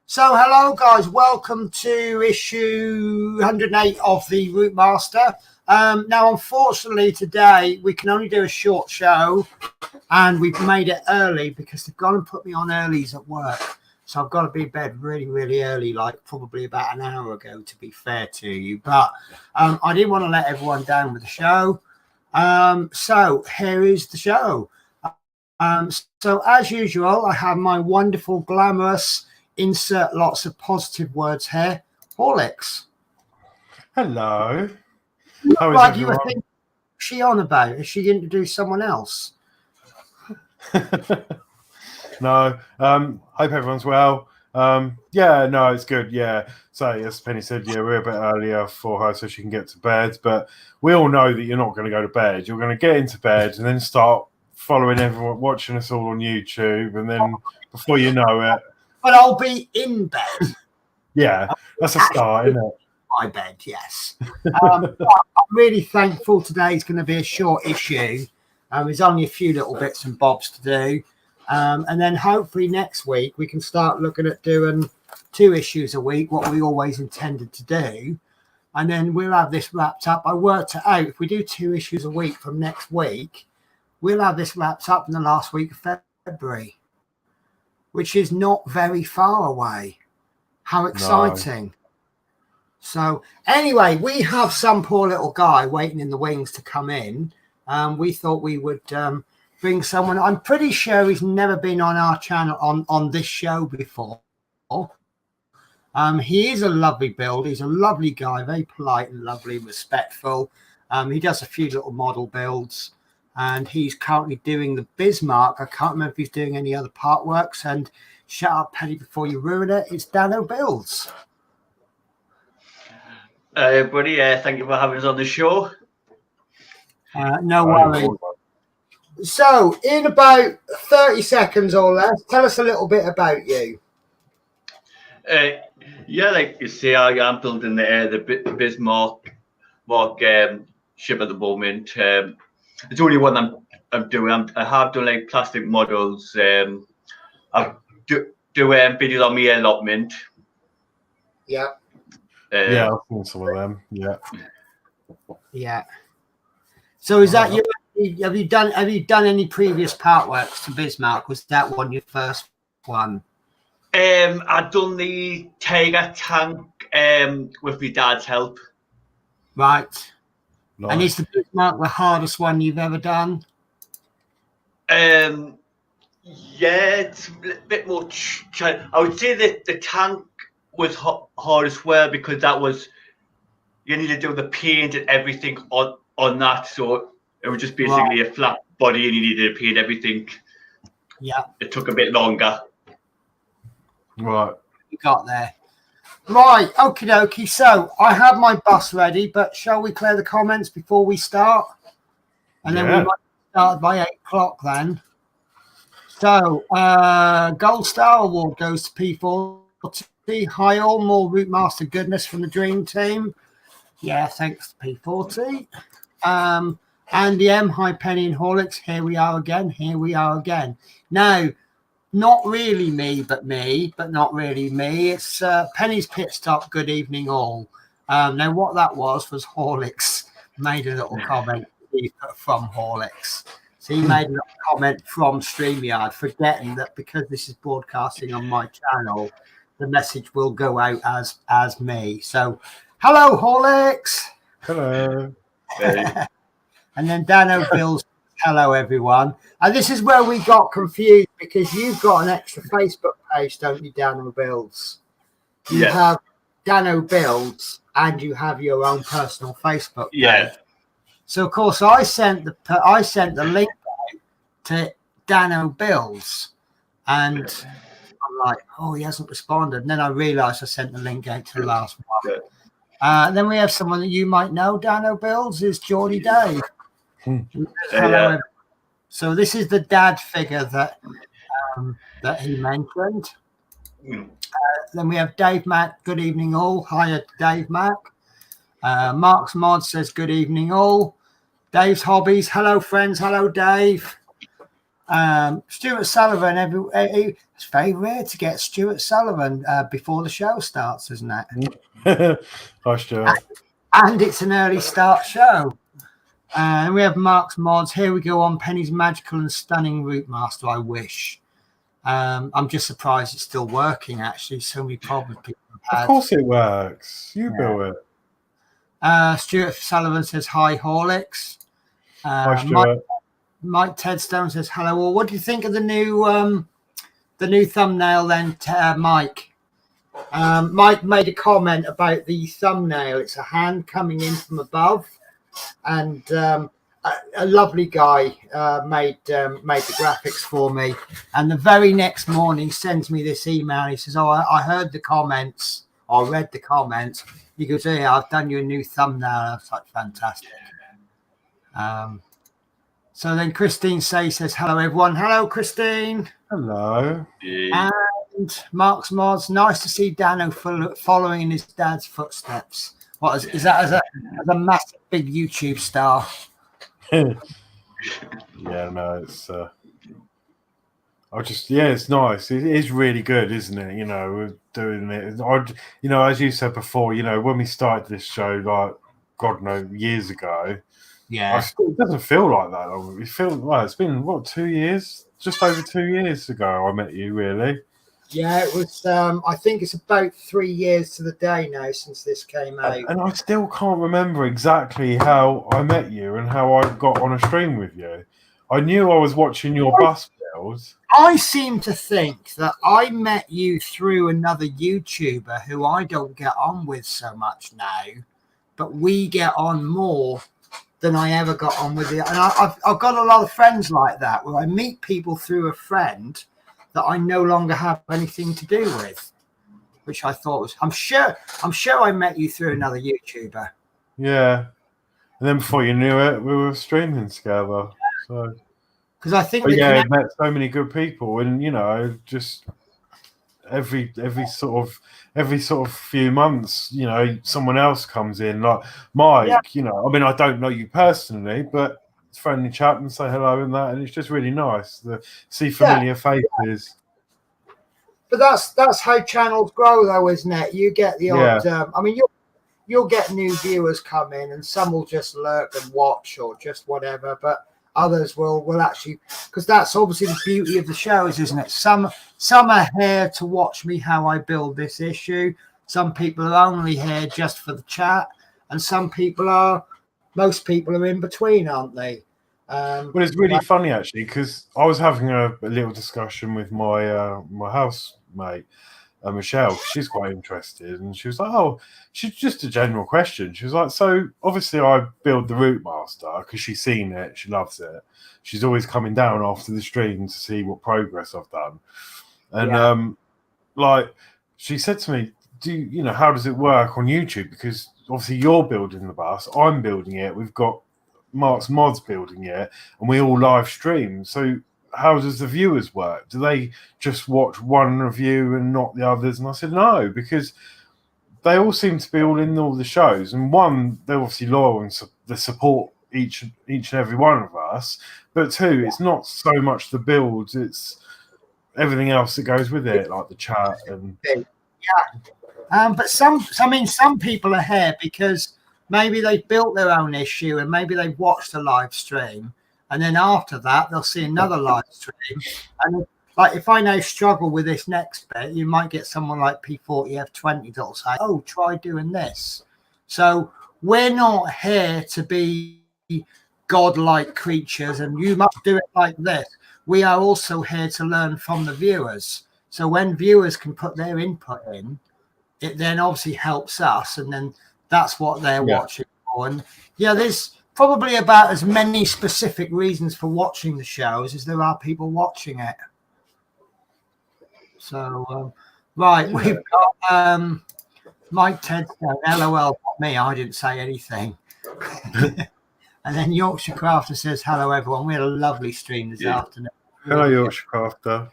So hello guys, welcome to issue 108 of the Routemaster. Now unfortunately today we can only do a short show, and we've made it early because they've gone and put me on earlies at work. So I've got to be in bed really early, like probably about an hour ago, to be fair to you. But I didn't want to let everyone down with the show. So here is the show. So as usual, I have my wonderful, glamorous, insert lots of positive words here, Horlicks. Hello. How is like everyone? You were thinking, what's she on about? Is she going to do someone else? No. Hope everyone's well. Yeah, no, it's good. Yeah. So as Penny said, yeah, we're a bit earlier for her so she can get to bed. But we all know that you're not going to go to bed. You're going to get into bed and then start following everyone, watching us all on YouTube, and then before you know it. But I'll be in bed. Yeah, that's a start, isn't it? My bed, yes. I'm really thankful today is going to be a short issue. There's only a few little bits and bobs to do. And then hopefully next week we can start looking at doing 2 issues a week, what we always intended to do. And then we'll have this wrapped up. I worked it out. If we do 2 issues a week from next week, we'll have this wrapped up in the last week of February, which is not very far away. How exciting. No. So anyway, we have some poor little guy waiting in the wings to come in. We thought we would bring someone. I'm pretty sure he's never been on our channel on this show before. He is a lovely build. He's a lovely guy, very polite and lovely, respectful. He does a few little model builds. And he's currently doing the Bismarck. I can't remember if he's doing any other part works. And shut up, Penny, before you ruin it. It's Dano Builds. Everybody, thank you for having us on the show. No worries. So, in about 30 seconds or less, tell us a little bit about you. Yeah, like you say, I'm building the Bismarck ship at the moment. It's only one I'm doing. I have done like plastic models. I do videos on my allotment. Yeah. Yeah, I've seen some of them. Yeah. Yeah. So is that you? Have you done any previous part works to Bismarck? Was that one your first one? I've done the Tiger tank with my dad's help. Right. Nice. And is the Bismarck the hardest one you've ever done? Yeah, it's a bit more. I would say that the tank was hard as well because that was you need to do the paint and everything on that. So it was just basically a flat body, and you needed to paint everything. Yeah, it took a bit longer. Right, you got there. Right, okie dokie. So I have my bus ready, but shall we clear the comments before we start? And then we might start by 8 o'clock then. So Gold Star Award goes to P40. Hi all, more Routemaster goodness from the Dream Team. Yeah, thanks to P40. Andy M, hi Penny and Horlicks. Here we are again. Now, not really me, but not really me. It's Penny's Pit Stop. Good evening, all. Now, what that was Horlicks made a little comment from Horlicks. So he made a little comment from StreamYard, forgetting that because this is broadcasting on my channel, the message will go out as me. So, hello, Horlicks. Hello. And then Dano Bills, hello, everyone. And this is where we got confused because you've got an extra Facebook page, don't you, Dano Bills? You have Dano Builds and you have your own personal Facebook page. Yeah. So of course I sent the link out to Dano Builds, and I'm like, oh, he hasn't responded. And then I realised I sent the link out to the last one. Then we have someone that you might know, Dano Builds, is Geordie Dave. Hello. So this is the dad figure that he mentioned. Then we have Dave Mack. Good evening, all. Hiya, Dave Mack. Mark's Mod says good evening, all. Dave's Hobbies. Hello, friends. Hello, Dave. Stuart Sullivan. It's very rare to get Stuart Sullivan before the show starts, isn't it? Hi, Stuart. And it's an early start show. And we have Mark's Mods. Here we go on Penny's magical and stunning Routemaster. I wish. I'm just surprised it's still working, actually. So many problems people have had. Of course it works. You built it. Stuart Sullivan says, hi, Horlicks. Hi, Stuart. Mike Tedstone says, hello, all. What do you think of the new thumbnail then, Mike? Mike made a comment about the thumbnail. It's a hand coming in from above. And a lovely guy made the graphics for me. And the very next morning sends me this email. He says, oh, I heard the comments. I read the comments. He goes, hey, I've done you a new thumbnail. I was like, fantastic. So then Christine says, hello, everyone. Hello, Christine. Hello. And Mark's Mods, nice to see Dano following in his dad's footsteps. What is that as a massive big YouTube star? Yeah, no, it's it's nice. It is really good, isn't it? You know, we're doing it. As you said before, when we started this show, like God knows, years ago. Yeah, it doesn't feel like that long. It feels like it's been 2 years, just over 2 years ago. I met you, really. Yeah, it was. I think it's about 3 years to the day now since this came out, and I still can't remember exactly how I met you and how I got on a stream with you. I knew I was watching your bus builds. I seem to think that I met you through another YouTuber who I don't get on with so much now, but we get on more than I ever got on with you. And I've got a lot of friends like that where I meet people through a friend that I no longer have anything to do with, which I thought was. I'm sure I met you through another YouTuber. Yeah, and then before you knew it, we were streaming together. So. Because I think I met so many good people, and just every sort of few months, someone else comes in, like Mike. Yeah. I mean, I don't know you personally, but it's friendly chat and say hello and that, and it's just really nice to see familiar faces. But that's how channels grow, though, isn't it? You get the odd. I mean, you'll get new viewers come in, and some will just lurk and watch or just whatever, but others will actually, because that's obviously the beauty of the shows, isn't it? Some are here to watch me how I build this issue. Some people are only here just for the chat, and most people are in between, aren't they? Well, it's really funny actually, because I was having a little discussion with my my housemate Michelle. She's quite interested, and she was like, "Oh, she's just a general question." She was like, "So obviously, I build the Routemaster because she's seen it, she loves it. She's always coming down after the stream to see what progress I've done." And she said to me, how does it work on YouTube? Because obviously you're building the bus, I'm building it. We've got Mark's Mods building it, and we all live stream. So how does the viewers work? Do they just watch one review and not the others? And I said, no, because they all seem to be all in all the shows. And one, they're obviously loyal and they support each and every one of us. But two, it's not so much the builds, it's everything else that goes with it, like the chat and but some people are here because maybe they've built their own issue and maybe they've watched a live stream and then after that they'll see another live stream. And like if I now struggle with this next bit, you might get someone like P40F20 that'll say, "Oh, try doing this." So we're not here to be godlike creatures and you must do it like this. We are also here to learn from the viewers. So when viewers can put their input in, it then obviously helps us, and then that's what they're watching for. And yeah, there's probably about as many specific reasons for watching the shows as there are people watching it. So right, we've got Mike Ted saying, "LOL, not me, I didn't say anything." And then Yorkshire Crafter says, "Hello everyone, we had a lovely stream this afternoon." Hello, Yorkshire Crafter.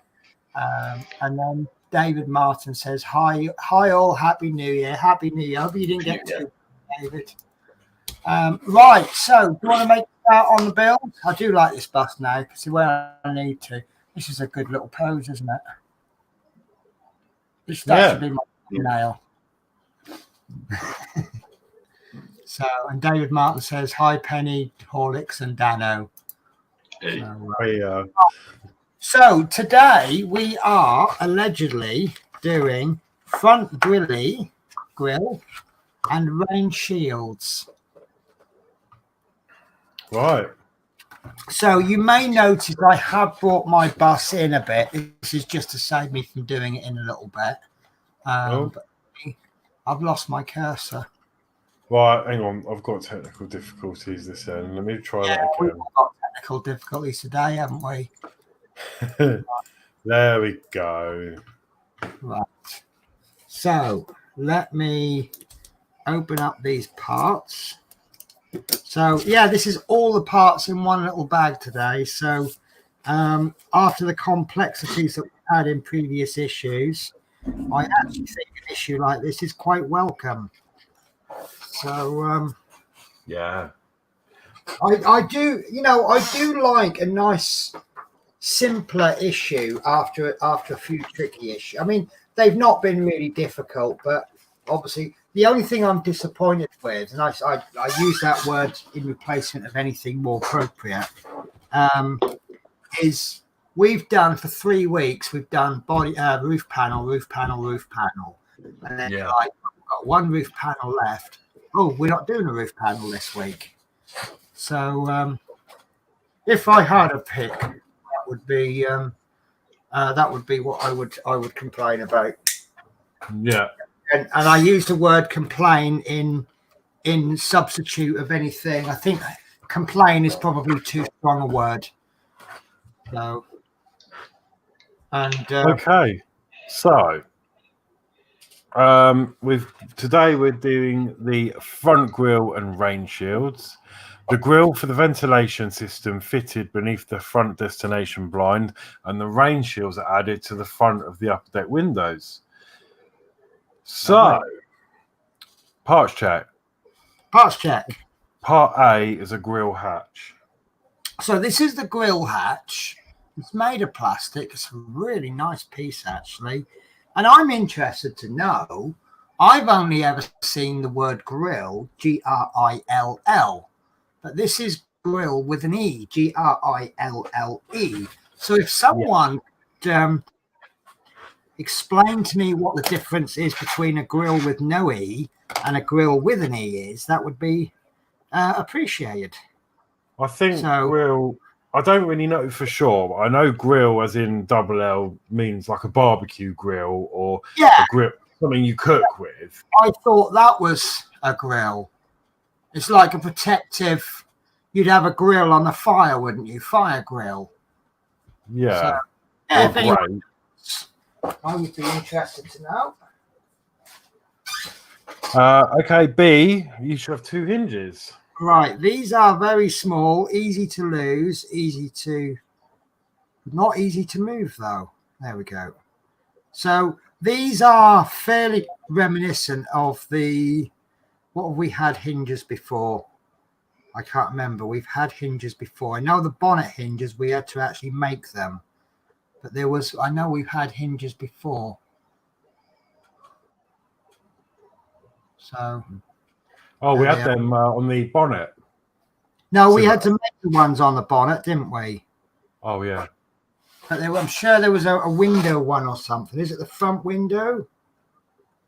And then David Martin says, hi all, Happy New Year. Happy New Year. I hope you didn't get too, David. Right, so do you want to make a start on the build? I do like this bust now because where I need to. This is a good little pose, isn't it? That should be my nail. So, and David Martin says, "Hi Penny, Horlicks and Dano." So today we are allegedly doing front grill and rain shields. Right. So you may notice I have brought my bus in a bit. This is just to save me from doing it in a little bit. But I've lost my cursor. Right, hang on. I've got technical difficulties this end. Let me try that again. We've got technical difficulties today, haven't we? There we go. Right. So let me open up these parts. So yeah, this is all the parts in one little bag today. So after the complexities that we had in previous issues, I actually think an issue like this is quite welcome. So yeah, I do like a nice simpler issue after a few tricky issues. I mean, they've not been really difficult, but obviously the only thing I'm disappointed with, and I use that word in replacement of anything more appropriate, is we've done for 3 weeks, we've done body roof panel, and then we've got one roof panel left. Oh, we're not doing a roof panel this week. So if I had a pick, that would be what I would complain about. Yeah. And I use the word complain in substitute of anything. I think complain is probably too strong a word. So, and okay, so today we're doing the front grille and rain shields. The grille for the ventilation system fitted beneath the front destination blind, and the rain shields are added to the front of the upper deck windows. So, parts check. Parts check. Part A is a grille hatch. So this is the grille hatch. It's made of plastic. It's a really nice piece, actually. And I'm interested to know, I've only ever seen the word grill, G-R-I-L-L. But this is grill with an E, G-R-I-L-L-E. So if someone explain to me what the difference is between a grill with no E and a grill with an E is, that would be appreciated. I think grill, I don't really know for sure, but I know grill as in double L means like a barbecue grill or a grill, something you cook with. I thought that was a grill. It's like a protective, you'd have a grill on the fire, wouldn't you? Fire grill. Yeah. So, if anyone, I would be interested to know. Okay, B, you should have 2 hinges. Right, these are very small, easy to lose, not easy to move though. There we go. So these are fairly reminiscent of what have we had hinges before? I can't remember. We've had hinges before. I know the bonnet hinges, we had to actually make them. But I know we've had hinges before. So. Oh, we had them on the bonnet. No, we had to make the ones on the bonnet, didn't we? Oh yeah. But I'm sure there was a window one or something. Is it the front window?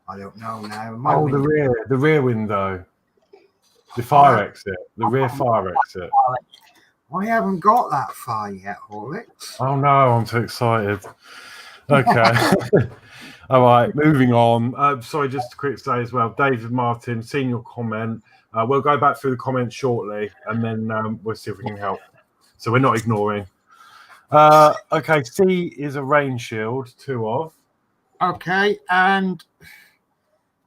I don't know now. The rear window. The fire exit. The rear fire exit. I haven't got that far yet, Horlicks. Oh no, I'm too excited. Okay. All right, moving on. Sorry, just a quick say as well. David Martin, seen your comment. We'll go back through the comments shortly, and then we'll see if we can help. So we're not ignoring. Okay, C is a rain shield, 2 of. Okay, and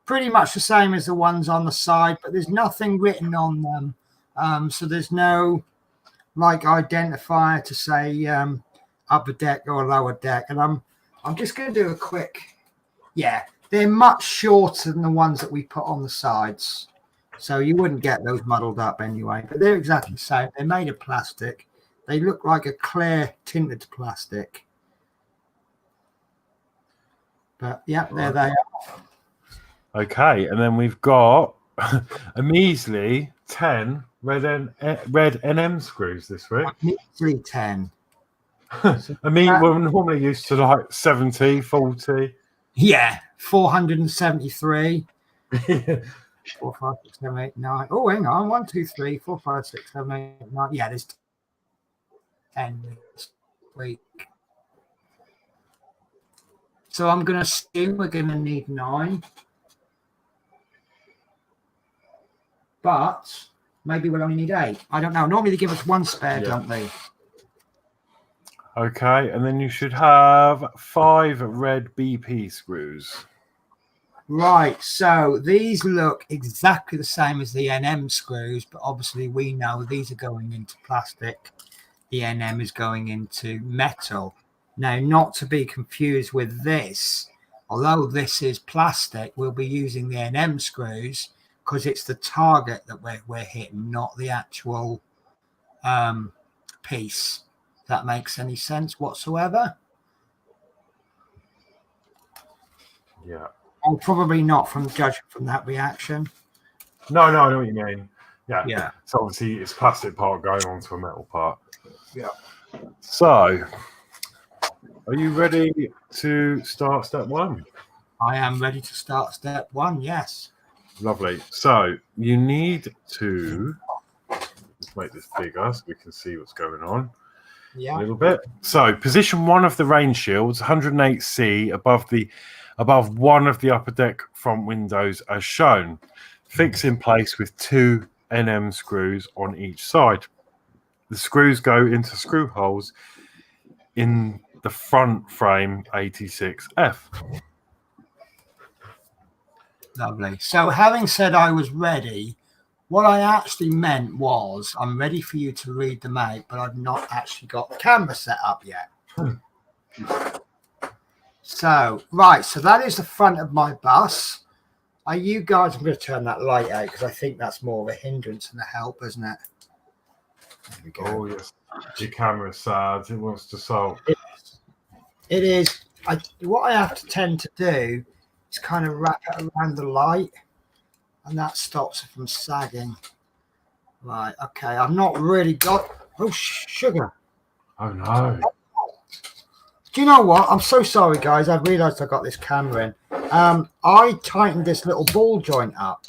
pretty much the same as the ones on the side, but there's nothing written on them. So there's no like identifier to say upper deck or lower deck. And I'm just going to do a quick. Yeah, they're much shorter than the ones that we put on the sides, so you wouldn't get those muddled up anyway. But they're exactly the same. They're made of plastic. They look like a clear tinted plastic. But yeah, there they are. Okay, and then we've got a measly 10 red NM screws this week. Measly 10. I mean, we're normally used to like 70, 40. Yeah, 473. 4, 5, 6, 7, 8, 9. Oh, hang on. 1, 2, 3, 4, 5, 6, 7, 8, 9. Yeah, there's 10 this week. So I'm going to assume we're going to need 9. But maybe we'll only need 8. I don't know. Normally they give us 1 spare, don't they? Okay, and then you should have 5 red BP screws. Right, so these look exactly the same as the NM screws, but obviously we know these are going into plastic. The NM is going into metal. Now, not to be confused with this, although this is plastic, we'll be using the NM screws because it's the target that we're hitting, not the actual piece. If that makes any sense whatsoever. Yeah. Oh, probably not from judging from that reaction. No, I know what you mean. Yeah. Yeah. So obviously it's plastic part going onto a metal part. Yeah. So, are you ready to start step 1? I am ready to start step 1, yes. Lovely. So, you need to let's make this bigger so we can see what's going on. Yeah. A little bit. So, position 1 of the rain shields, 108C above one of the upper deck front windows as shown. Fix in place with 2 NM screws on each side. The screws go into screw holes in the front frame 86F. Lovely. So having said I was ready, what I actually meant was I'm ready for you to read them out, but I've not actually got the camera set up yet. So, right, so that is the front of my bus. Are you guys, I'm going to turn that light out because I think that's more of a hindrance than a help, isn't it? There we go. Oh, yes. Your camera's sad. It wants to solve. It is. What I have to tend to do is kind of wrap it around the light, and that stops it from sagging. Right, okay. I've not really got... Oh, sugar. Oh, no. Do you know what? I'm so sorry, guys. I've realised I got this camera in. I tightened this little ball joint up.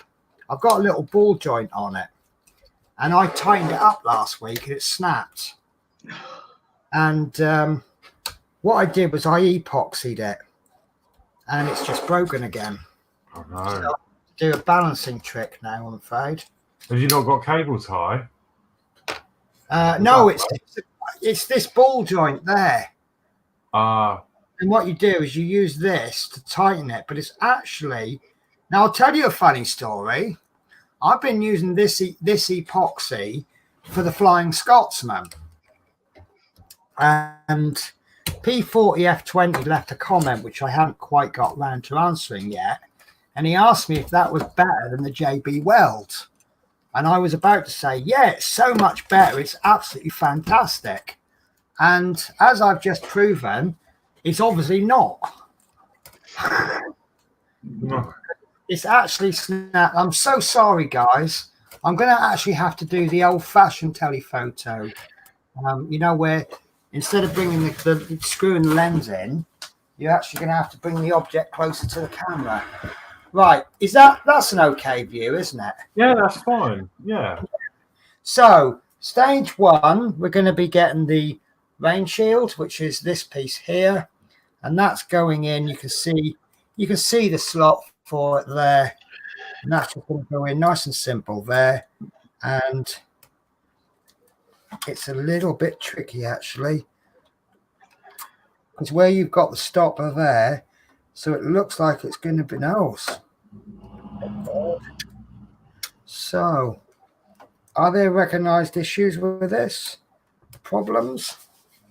I've got a little ball joint on it. And I tightened it up last week and it snapped. And what I did was I epoxied it. And it's just broken again. Oh, no. So I'll do a balancing trick now, I'm afraid. Have you not got cable tie? No, it's this ball joint there. And what you do is you use this to tighten it, but it's actually... Now, I'll tell you a funny story. I've been using this epoxy for the Flying Scotsman. And P40F20 left a comment, which I haven't quite got round to answering yet. And he asked me if that was better than the JB Weld. And I was about to say, yeah, it's so much better. It's absolutely fantastic. And as I've just proven, it's obviously not. No. It's actually snapped. I'm so sorry, guys. I'm going to actually have to do the old-fashioned telephoto. You know, where instead of bringing the screw and lens in, you're actually going to have to bring the object closer to the camera. Right, that's an okay view, isn't it? Yeah, that's fine. Yeah. So stage 1, we're going to be getting the rain shield, which is this piece here, and that's going in. You can see the slot for it there, and that's just going to go in nice and simple there. And it's a little bit tricky actually, because where you've got the stopper there, so it looks like it's going to be nose. So are there recognized issues with this? Problems?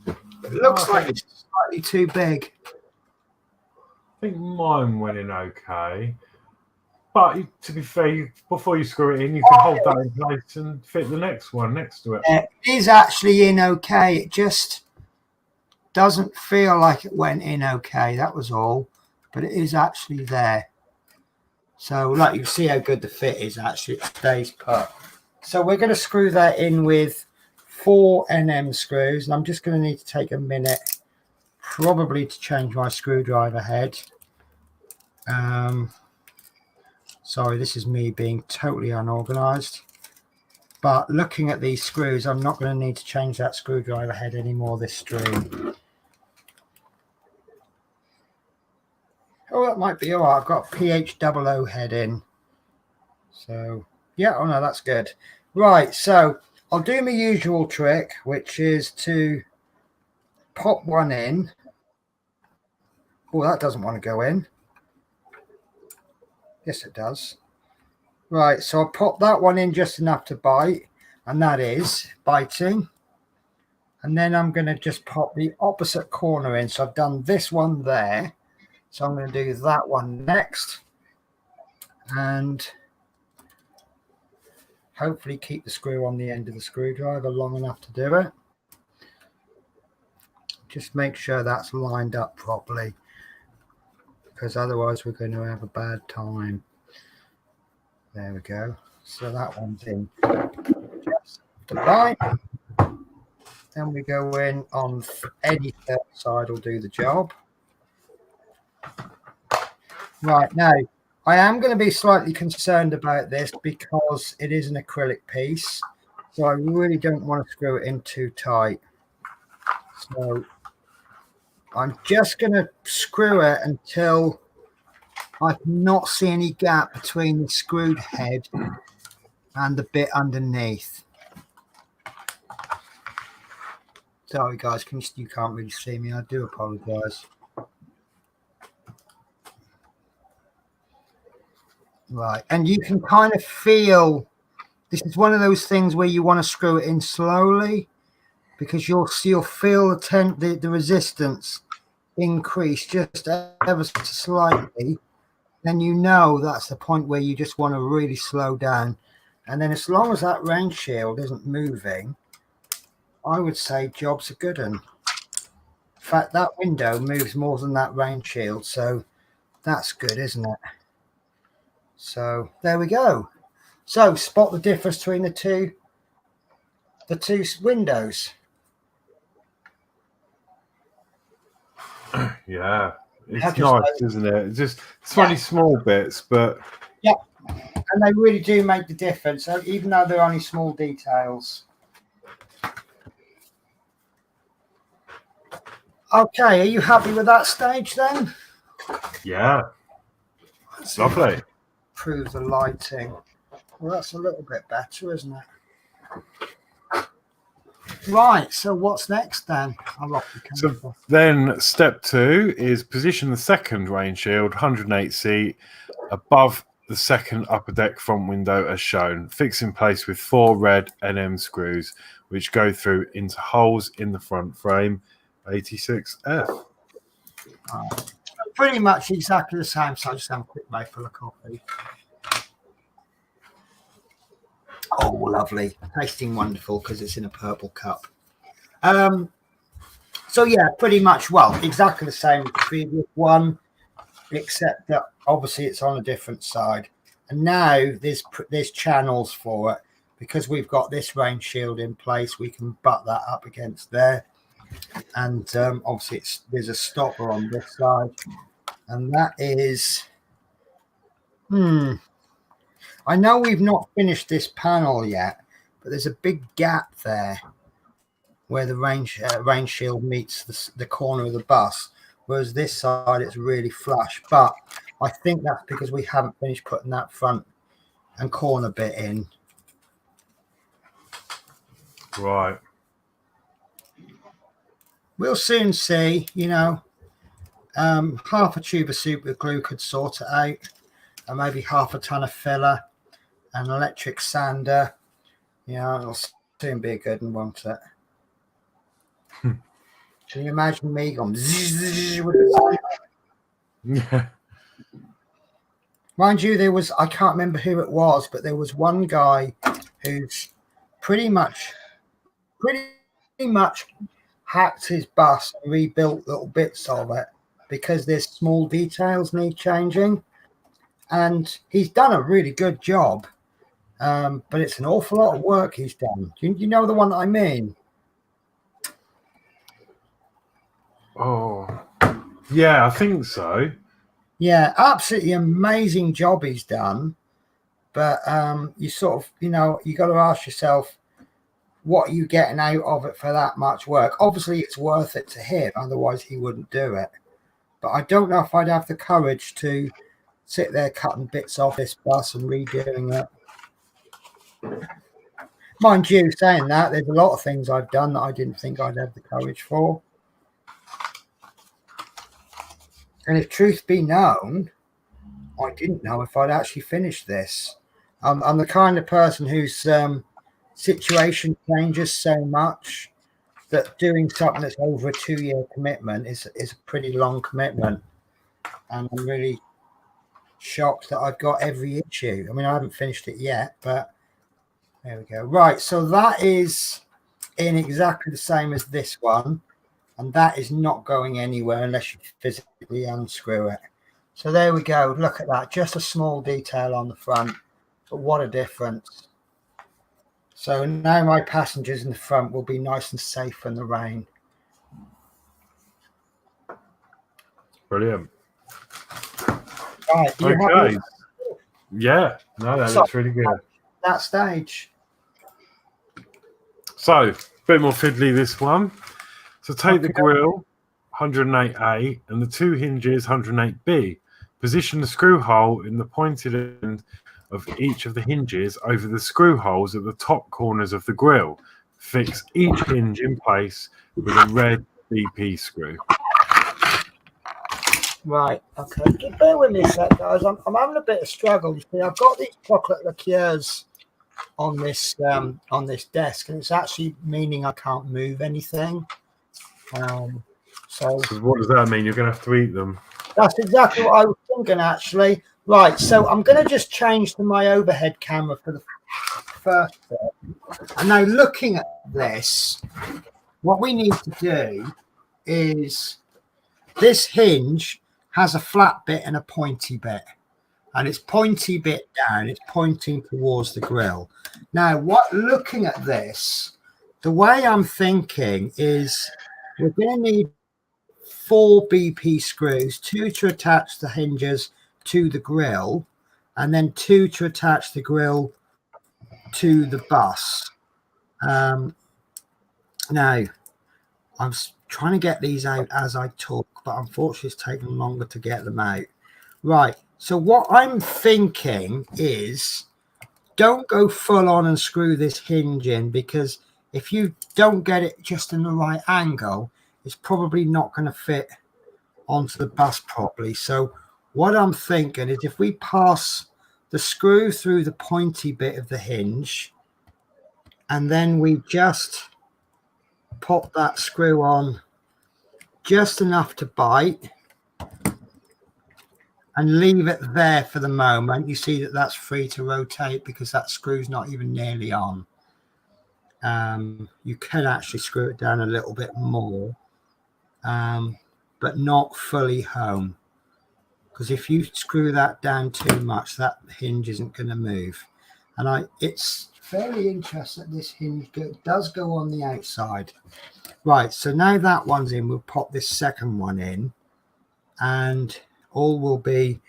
It looks like it's slightly too big. I think mine went in okay. But to be fair, before you screw it in, you can hold that in place and fit the next one next to it. It is actually in okay. It just doesn't feel like it went in okay. That was all. But it is actually there. So like you see how good the fit is actually. It stays put. So we're going to screw that in with 4 NM screws. And I'm just going to need to take a minute probably to change my screwdriver head. Sorry, this is me being totally unorganized. But looking at these screws, I'm not going to need to change that screwdriver head anymore this stream. Oh, that might be all right. I've got PH00 head in. So, yeah, oh no, that's good. Right, so I'll do my usual trick, which is to pop one in. Oh, that doesn't want to go in. Yes, it does. Right, so I'll pop that one in just enough to bite, and that is biting. And then I'm going to just pop the opposite corner in. So I've done this one there. So I'm going to do that one next. And hopefully keep the screw on the end of the screwdriver long enough to do it. Just make sure that's lined up properly, because otherwise we're going to have a bad time. There we go. So that one's in just the line. Then we go in on any third side will do the job. Right, now I am going to be slightly concerned about this because it is an acrylic piece, so I really don't want to screw it in too tight. So I'm just going to screw it until I cannot see any gap between the screwed head and the bit underneath. Sorry guys, you can't really see me. I do apologize. Right, and you can kind of feel, this is one of those things where you want to screw it in slowly, because you'll feel the resistance increase just ever so slightly. Then you know that's the point where you just want to really slow down. And then as long as that rain shield isn't moving, I would say job's a good one. In fact, that window moves more than that rain shield, so that's good, isn't it? So there we go. So spot the difference between the two windows. Yeah, it's nice, isn't it? It's just 20 small bits, but yeah, and they really do make the difference, even though they're only small details. Okay, are you happy with that stage then? Yeah, it's lovely. Improve the lighting. Well, that's a little bit better, isn't it? Right, so what's next then? So then step 2 is position the second rain shield 108C above the second upper deck front window as shown. Fix in place with 4 red NM screws which go through into holes in the front frame. 86F. Pretty much exactly the same, so I just have a quick mouthful of coffee. Oh, lovely. Tasting wonderful because it's in a purple cup. So, yeah, pretty much, well, exactly the same as the previous one, except that obviously it's on a different side. And now there's channels for it. Because we've got this rain shield in place, we can butt that up against there. And obviously there's a stopper on this side. And that is... I know we've not finished this panel yet, but there's a big gap there where the rain shield meets the corner of the bus, whereas this side it's really flush. But I think that's because we haven't finished putting that front and corner bit in. Right. We'll soon see. You know, half a tube of super glue could sort it out, and maybe half a ton of filler, an electric sander. You know, it'll soon be a good one, won't it? Can you imagine me going zzz with the Yeah. Mind you, I can't remember who it was, but there was one guy who's pretty much hacked his bus and rebuilt little bits of it because there's small details need changing. And he's done a really good job, but it's an awful lot of work he's done. You know the one that I mean? Oh, yeah, I think so. Yeah, absolutely amazing job he's done. But you sort of, you know, you got to ask yourself, what are you getting out of it for that much work? Obviously, it's worth it to him. Otherwise, he wouldn't do it. But I don't know if I'd have the courage to sit there cutting bits off this bus and redoing it. Mind you, saying that, there's a lot of things I've done that I didn't think I'd have the courage for. And if truth be known, I didn't know if I'd actually finish this. I'm the kind of person whose situation changes so much that doing something that's over a 2-year commitment is a pretty long commitment. And I'm really shocked that I've got every issue. I mean, I haven't finished it yet, but there we go. Right, so that is in exactly the same as this one. And that is not going anywhere unless you physically unscrew it. So there we go. Look at that. Just a small detail on the front. But what a difference. So now my passengers in the front will be nice and safe from the rain. Brilliant. Right. Okay. Yeah. No, that looks really good. That stage. So, a bit more fiddly this one. So take the grille, 108A, and the two hinges, 108B. Position the screw hole in the pointed end of each of the hinges over the screw holes at the top corners of the grille. Fix each hinge in place with a red BP screw. Right, okay. Just bear with me a sec, guys. I'm having a bit of struggle. You see, I've got these chocolate liqueurs on this desk, and it's actually meaning I can't move anything. So what does that mean? You're going to have to eat them. That's exactly what I was thinking, actually. Right, so I'm going to just change to my overhead camera for the first bit. And now looking at this, what we need to do is this hinge has a flat bit and a pointy bit. And it's pointy bit down, it's pointing towards the grille. Now, looking at this, the way I'm thinking is we're going to need 4 BP screws, 2 to attach the hinges to the grille, and then 2 to attach the grille to the bus. Now, I'm trying to get these out as I talk, but unfortunately it's taking longer to get them out. Right, so what I'm thinking is don't go full on and screw this hinge in, because if you don't get it just in the right angle, it's probably not going to fit onto the bus properly. So what I'm thinking is if we pass the screw through the pointy bit of the hinge, and then we just pop that screw on just enough to bite and leave it there for the moment, you see that that's free to rotate because that screw's not even nearly on. You can actually screw it down a little bit more, but not fully home. because if you screw that down too much, that hinge isn't going to move. And it's very interesting that this hinge does go on the outside. Right, so now that one's in, we'll pop this second one in, and all will be,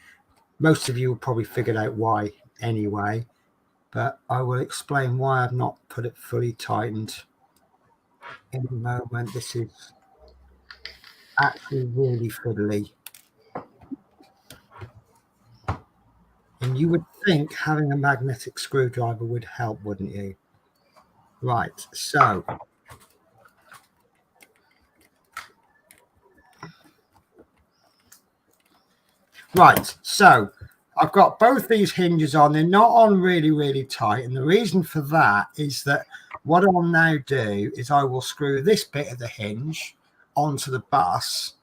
most of you will probably figured out why anyway, but I will explain why I've not put it fully tightened in a moment. This is actually really fiddly. And you would think having a magnetic screwdriver would help, wouldn't you? Right, so I've got both these hinges on. They're not on really, really tight. And the reason for that is that what I'll now do is I will screw this bit of the hinge onto the bus,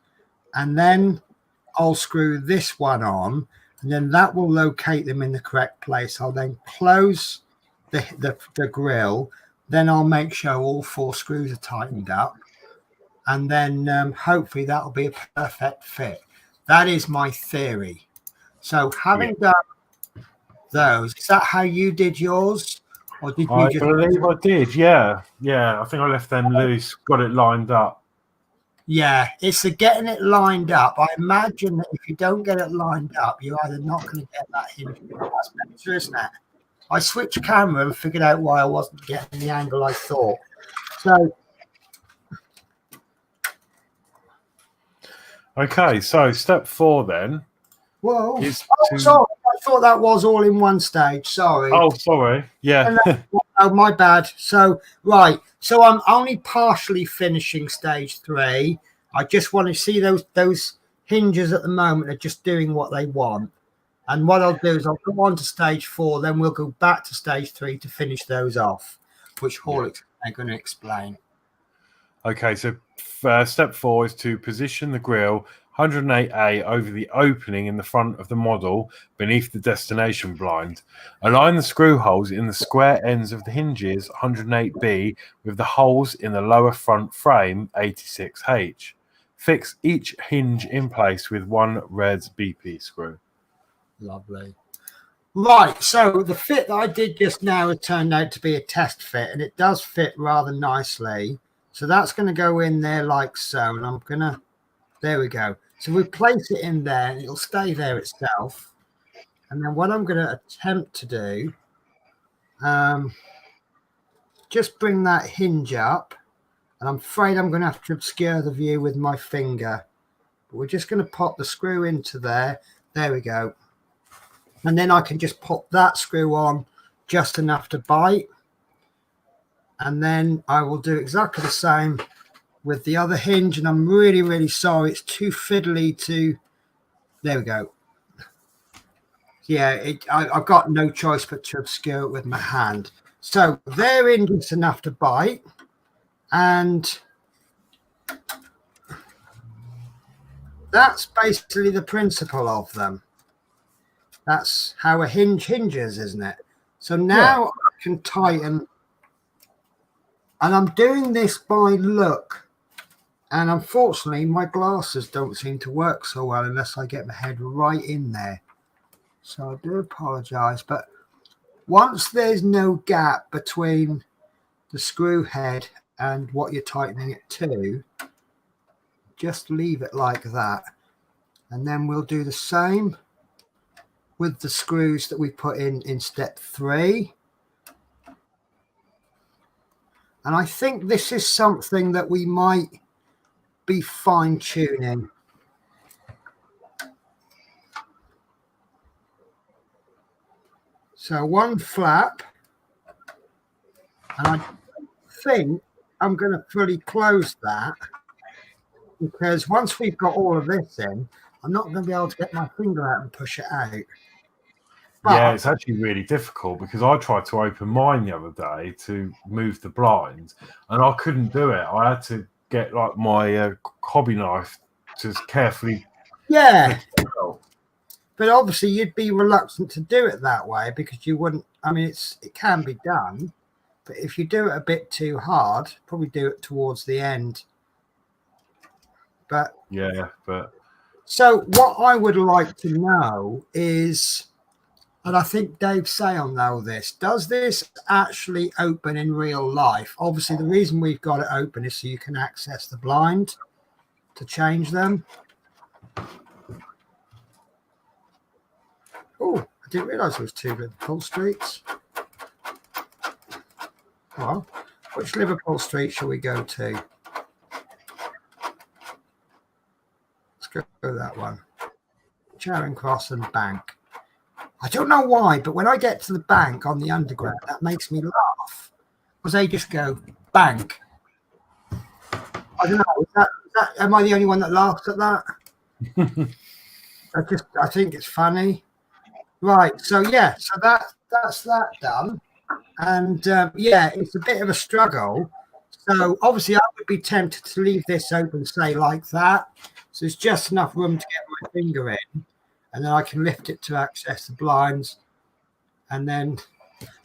and then I'll screw this one on, and then that will locate them in the correct place. I'll then close the grill. Then I'll make sure all 4 screws are tightened up, and then hopefully that'll be a perfect fit. That is my theory. So having done those, is that how you did yours? Or did you I believe I did, yeah. I think I left them loose, got it lined up. Yeah, it's the getting it lined up. I imagine that if you don't get it lined up, you're either not going to get that hinge. That's better, isn't it? I switched camera and figured out why I wasn't getting the angle I thought. So, okay, so step 4 then. Whoa. Sorry, I thought that was all in one stage. Sorry. Oh, sorry. Yeah. Oh, my bad. So, right. So I'm only partially finishing stage 3. I just want to see those hinges at the moment are just doing what they want. And what I'll do is I'll go on to stage 4, then we'll go back to stage 3 to finish those off, which Horlicks are going to explain. Okay, so step 4 is to position the grill 108A over the opening in the front of the model beneath the destination blind. Align the screw holes in the square ends of the hinges 108B with the holes in the lower front frame 86H. Fix each hinge in place with 1 red BP screw. Lovely. Right, so the fit that I did just now has turned out to be a test fit, and it does fit rather nicely. So that's going to go in there like so, and I'm going to, there we go. So we place it in there, and it'll stay there itself. And then what I'm going to attempt to do, just bring that hinge up, and I'm afraid I'm going to have to obscure the view with my finger. But we're just going to pop the screw into there. There we go. And then I can just pop that screw on just enough to bite. And then I will do exactly the same with the other hinge. And I'm really, really sorry. It's too fiddly to... There we go. Yeah, I've got no choice but to obscure it with my hand. So they're in just enough to bite. And that's basically the principle of them. That's how a hinge hinges, isn't it? So now I can tighten, and I'm doing this by look. And unfortunately, my glasses don't seem to work so well unless I get my head right in there. So I do apologize. But once there's no gap between the screw head and what you're tightening it to, just leave it like that. And then we'll do the same with the screws that we put in step 3. And I think this is something that we might be fine-tuning. So 1 flap, and I think I'm going to fully close that, because once we've got all of this in, I'm not going to be able to get my finger out and push it out. But, yeah, it's actually really difficult because I tried to open mine the other day to move the blinds and I couldn't do it. I had to get like my hobby knife to carefully. Yeah. But obviously you'd be reluctant to do it that way because you wouldn't. I mean, it can be done, but if you do it a bit too hard, probably do it towards the end. But yeah, but So what I would like to know is, and I think Dave Say will know this, does this actually open in real life? Obviously, the reason we've got it open is so you can access the blind to change them. Oh, I didn't realise there was 2 Liverpool streets. Well, which Liverpool street shall we go to? Let's go that one. Charing Cross and Bank. I don't know why, but when I get to the Bank on the Underground, that makes me laugh. Because they just go, Bank. I don't know. Am I the only one that laughs at that? I think it's funny. Right. So yeah. So that's that done. And yeah, it's a bit of a struggle. So obviously, I would be tempted to leave this open, say like that. So there's just enough room to get my finger in, and then I can lift it to access the blinds. And then,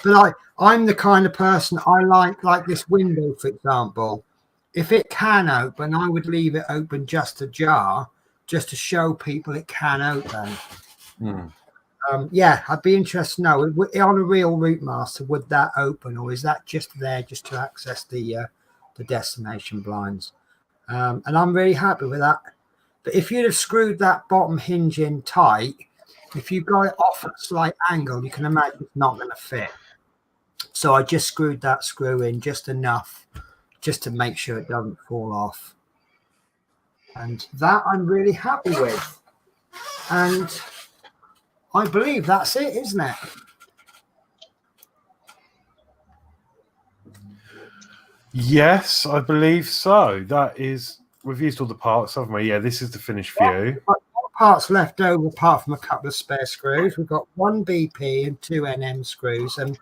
but I'm the kind of person I like this window, for example. If it can open, I would leave it open just ajar, just to show people it can open. Yeah, I'd be interested to know, on a real Routemaster, would that open, or is that just there just to access the destination blinds? And I'm really happy with that. But if you'd have screwed that bottom hinge in tight, if you got it off at a slight angle, you can imagine it's not going to fit. So I just screwed that screw in just enough, just to make sure it doesn't fall off. And that I'm really happy with. And I believe that's it, isn't it? Yes, I believe so. That is, we've used all the parts, haven't we? Yeah, this is the finished view. Parts left over apart from a couple of spare screws. We've got 1 BP and 2 NM screws, and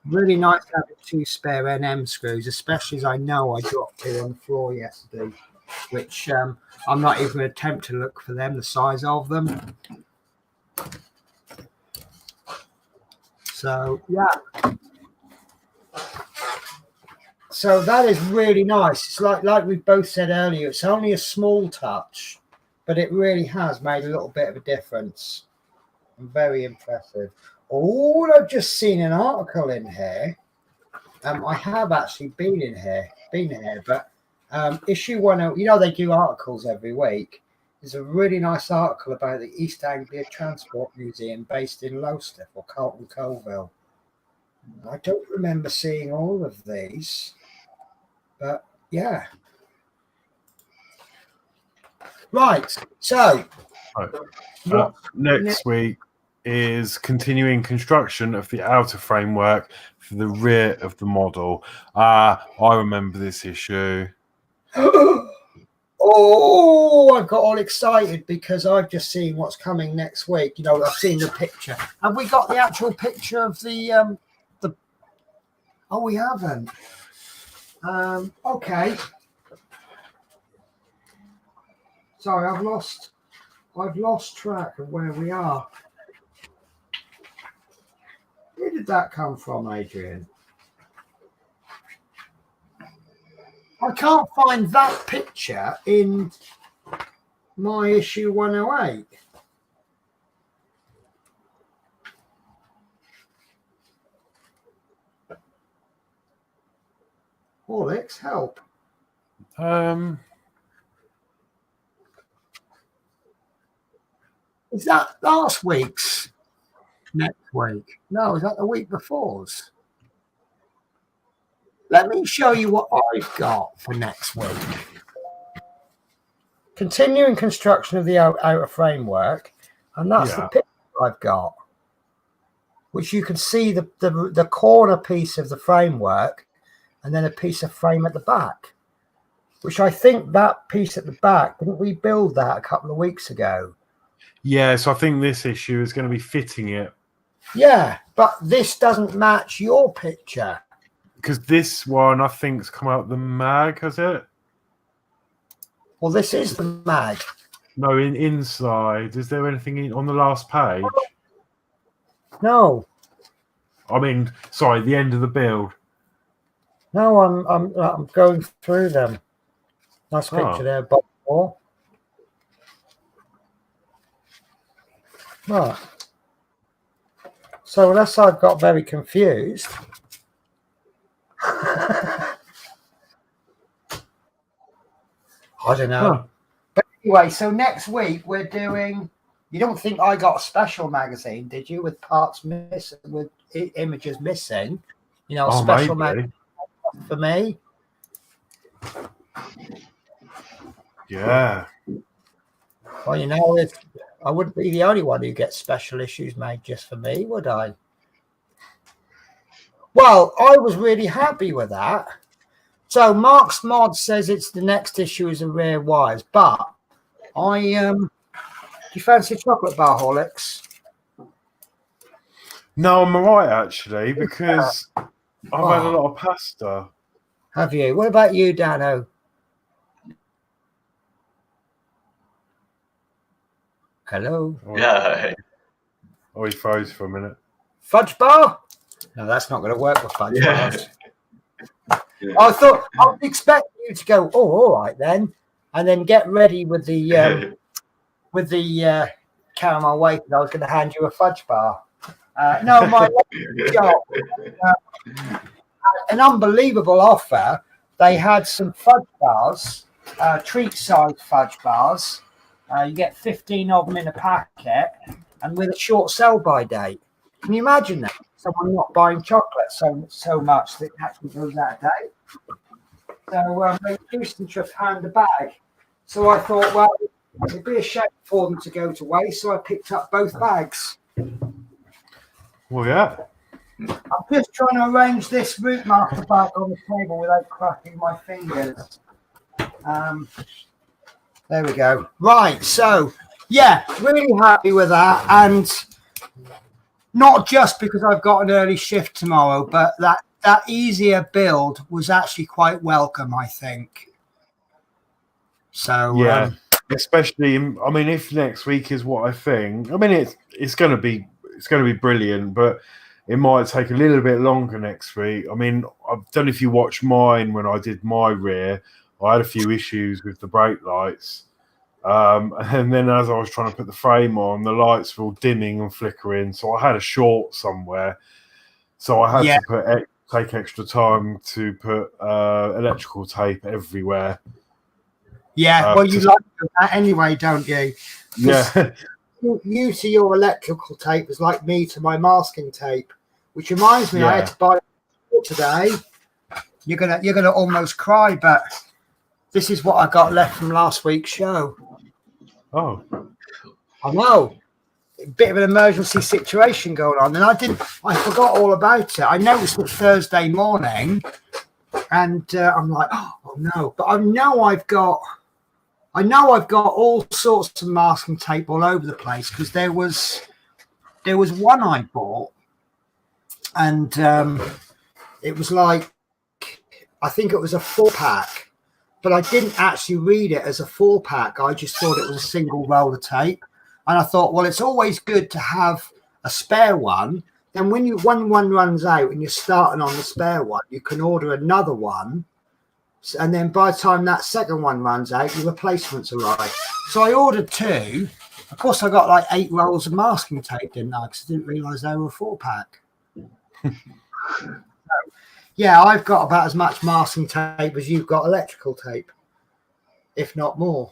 really nice to have 2 spare NM screws, especially as I know I dropped 2 on the floor yesterday, which I'm not even going to attempt to look for them, the size of them. So yeah, so that is really nice. It's like we both said earlier, it's only a small touch, but it really has made a little bit of a difference. Very impressive. Oh, I've just seen an article in here. I have actually been here, but issue 10, you know, they do articles every week. There's a really nice article about the East Anglia Transport Museum based in Lowestoft or Carlton Colville. I don't remember seeing all of these, but yeah. Right, so next week is continuing construction of the outer framework for the rear of the model. I remember this issue. Oh, I got all excited because I've just seen what's coming next week. You know, I've seen the picture. Have we got the actual picture of the? Oh, we haven't. Okay. Sorry, I've lost track of where we are. Where did that come from, Adrian? I can't find that picture in my issue 108. Horlicks, help. Is that last week's? Next week? No, is that the week before's? Let me show you what I've got for next week. Continuing construction of the outer framework, and that's the picture I've got, which you can see the corner piece of the framework and then a piece of frame at the back, which I think that piece at the back, didn't we build that a couple of weeks ago? Yeah, so I think this issue is going to be fitting it. Yeah, but this doesn't match your picture. Because this one, I think, has come out the mag, has it? Well, this is the mag. No, inside. Is there anything on the last page? No. I mean, sorry, the end of the build. No, I'm going through them. Nice picture there, Bob. Right. So unless I've got very confused. I don't know. Huh. But anyway, so next week we're doing. You don't think I got a special magazine, did you? With parts missing, with images missing. You know, a special magazine for me. Yeah. Well, you know, I wouldn't be the only one who gets special issues made just for me, would I? Well, I was really happy with that. So Mark's Mod says it's the next issue is a rare wires, but do you fancy a chocolate bar, Horlicks? No, I'm alright actually because I've had a lot of pasta. Have you? What about you, Dano? Hello? Yeah. Oh, he froze for a minute. Fudge bar? No, that's not going to work with fudge Yeah. bars. I thought I was expecting you to go, oh, all right then, and then get ready with the caramel wafers. I was going to hand you a fudge bar. No, my job, an unbelievable offer. They had some fudge bars, treat-sized fudge bars. You get 15 of them in a packet, and with a short sell-by date. Can you imagine that? Someone not buying chocolate so much that it actually goes out of date. So they reduced them to £1 a bag. So I thought, well, it'd be a shame for them to go to waste. So I picked up both bags. Well, yeah. I'm just trying to arrange this Routemaster bag on the table without cracking my fingers. There we go. Right, so yeah, really happy with that, and not just because I've got an early shift tomorrow, but that easier build was actually quite welcome, I think. So yeah, especially. I mean, if next week is what I think, I mean it's going to be brilliant, but it might take a little bit longer next week. I mean, I don't know if you watched mine when I did my rear. I had a few issues with the brake lights. And then as I was trying to put the frame on, the lights were all dimming and flickering. So I had a short somewhere. So I had to take extra time to put electrical tape everywhere. Yeah, well, you like that anyway, don't you? Yeah. You to your electrical tape is like me to my masking tape, which reminds me, I had to buy it today. You're gonna almost cry, but this is what I got left from last week's show. Oh, I know. A bit of an emergency situation going on, and I forgot all about it. I noticed it Thursday morning, and I'm like, oh no! But I know I've got all sorts of masking tape all over the place because there was one I bought, and it was like, I think it was a 4-pack. But I didn't actually read it as a 4-pack. I just thought it was a single roll of tape. And I thought, well, it's always good to have a spare one. Then when one runs out and you're starting on the spare one, you can order another one. And then by the time that second one runs out, your replacements arrive. So I ordered 2. Of course, I got like 8 rolls of masking tape, didn't I? Because I didn't realise they were a 4-pack. Yeah, I've got about as much masking tape as you've got electrical tape, if not more.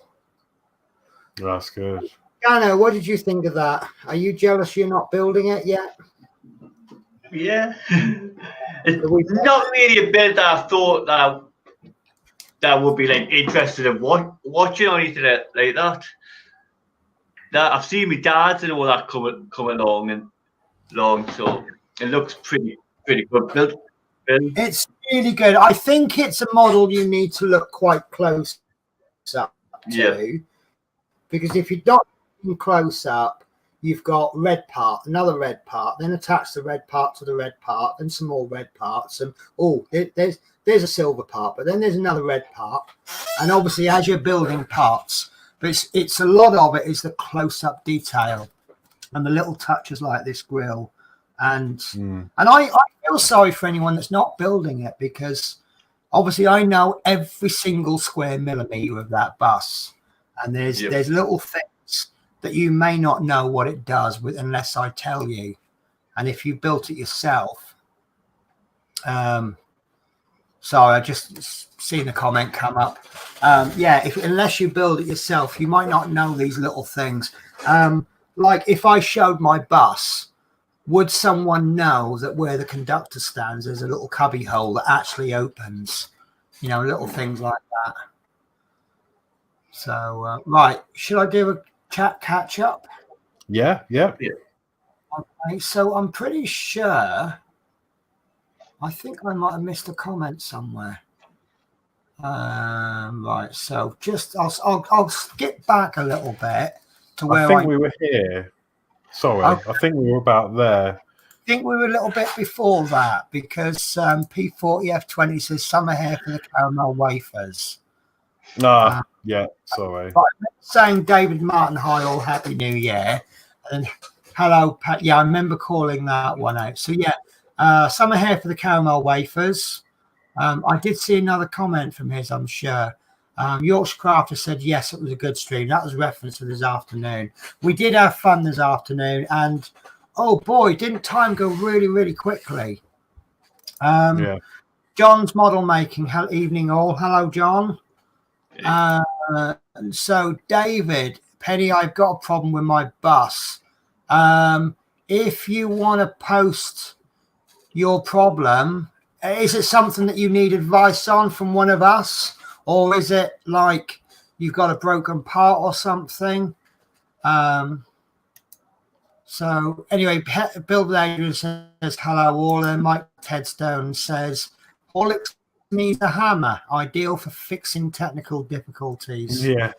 that's good. Dano, what did you think of that? Are you jealous you're not building it yet? Yeah. It's not really a bit that I thought that would be like interested in watching or anything like that. That I've seen my dads and all that coming along, so it looks pretty good build. It's really good. I think it's a model you need to look quite close up to, because if you're not looking close up, you've got red part, another red part, then attach the red part to the red part, then some more red parts, and there's a silver part, but then there's another red part, and obviously as you're building parts, but it's a lot of it is the close-up detail and the little touches like this grille. And I feel sorry for anyone that's not building it, because obviously I know every single square millimeter of that bus, and there's little things that you may not know what it does unless I tell you. And if you built it yourself, sorry, I just seen a comment come up. Yeah, unless you build it yourself, you might not know these little things. Like if I showed my bus, would someone know that where the conductor stands, there's a little cubby hole that actually opens? You know, little things like that. So, right, should I do a chat catch up? Yeah. Okay, so I'm pretty sure. I think I might have missed a comment somewhere. Right, so just I'll skip back a little bit to where I think we were here. Sorry, Okay. I think we were about there. I think we were a little bit before that because P40F20 says summer hair for the caramel wafers. Yeah, sorry. But saying David Martin, hi all, happy new year. And hello, Pat. Yeah, I remember calling that one out. So yeah, summer hair for the caramel wafers. I did see another comment from his, I'm sure. Yorkshire Crafter said, yes, it was a good stream. That was reference to this afternoon. We did have fun this afternoon. And, oh, boy, didn't time go really, really quickly. Yeah. John's model making. Evening all. Hello, John. And so, David, Penny, I've got a problem with my bus. If you want to post your problem, is it something that you need advice on from one of us? Or is it like you've got a broken part or something? So anyway, Bill Adrian says, hello all. And Mike Tedstone says, Horlicks needs a hammer, ideal for fixing technical difficulties. Yeah.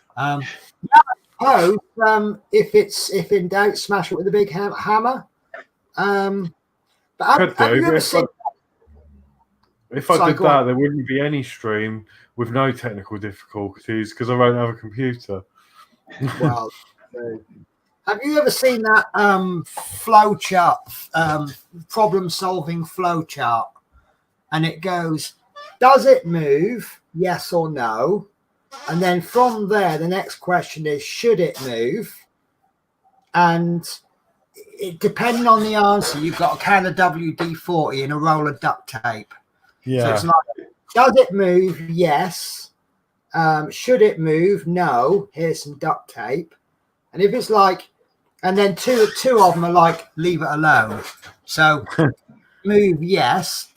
If in doubt, smash it with a big hammer. But have you ever seen... If I did that, there wouldn't be any stream with no technical difficulties because I won't have a computer. Well, have you ever seen that flow chart, problem-solving flow chart? And it goes, does it move? Yes or no? And then from there, the next question is, should it move? And depending on the answer, you've got a can of WD-40 and a roll of duct tape. Yeah. So it's like, does it move? Yes. Should it move? No. Here's some duct tape. And if it's like, and then two of them are like, leave it alone. So move, yes.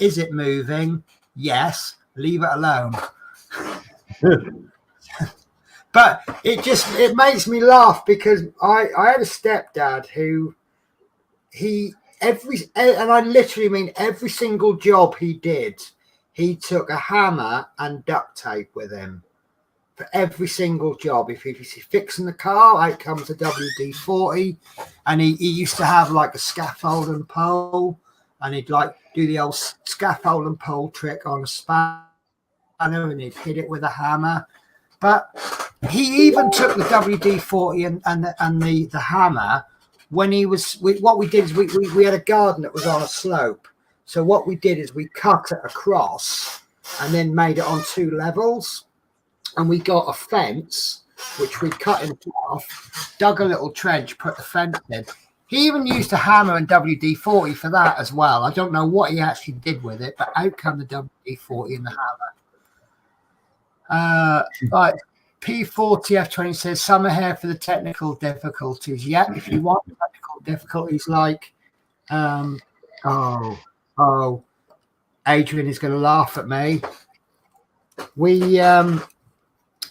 Is it moving? Yes. Leave it alone. But it makes me laugh because I had a stepdad who and I literally mean every single job he did, he took a hammer and duct tape with him for every single job. If he's fixing the car, out comes a WD-40, and he used to have like a scaffold and pole, and he'd like do the old scaffold and pole trick on a spanner, and he'd hit it with a hammer. But he even took the WD-40 and the hammer. When what we did is we had a garden that was on a slope. So what we did is we cut it across and then made it on 2 levels. And we got a fence, which we cut in half, dug a little trench, put the fence in. He even used a hammer and WD-40 for that as well. I don't know what he actually did with it, but out come the WD-40 and the hammer. Right. P40F20 says summer hair for the technical difficulties. Yeah, if you want technical difficulties like Adrian is going to laugh at me.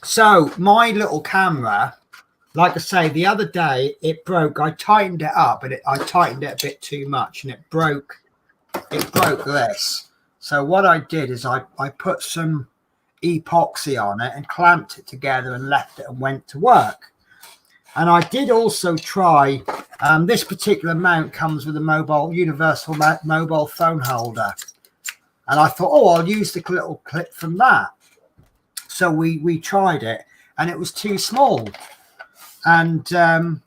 So my little camera, like I say, the other day it broke. I tightened it up, but I tightened it a bit too much, and it broke this. So what I did is I put some epoxy on it and clamped it together and left it and went to work. And I did also try, this particular mount comes with a universal mobile phone holder, and I thought, I'll use the little clip from that. So we tried it, and it was too small. And the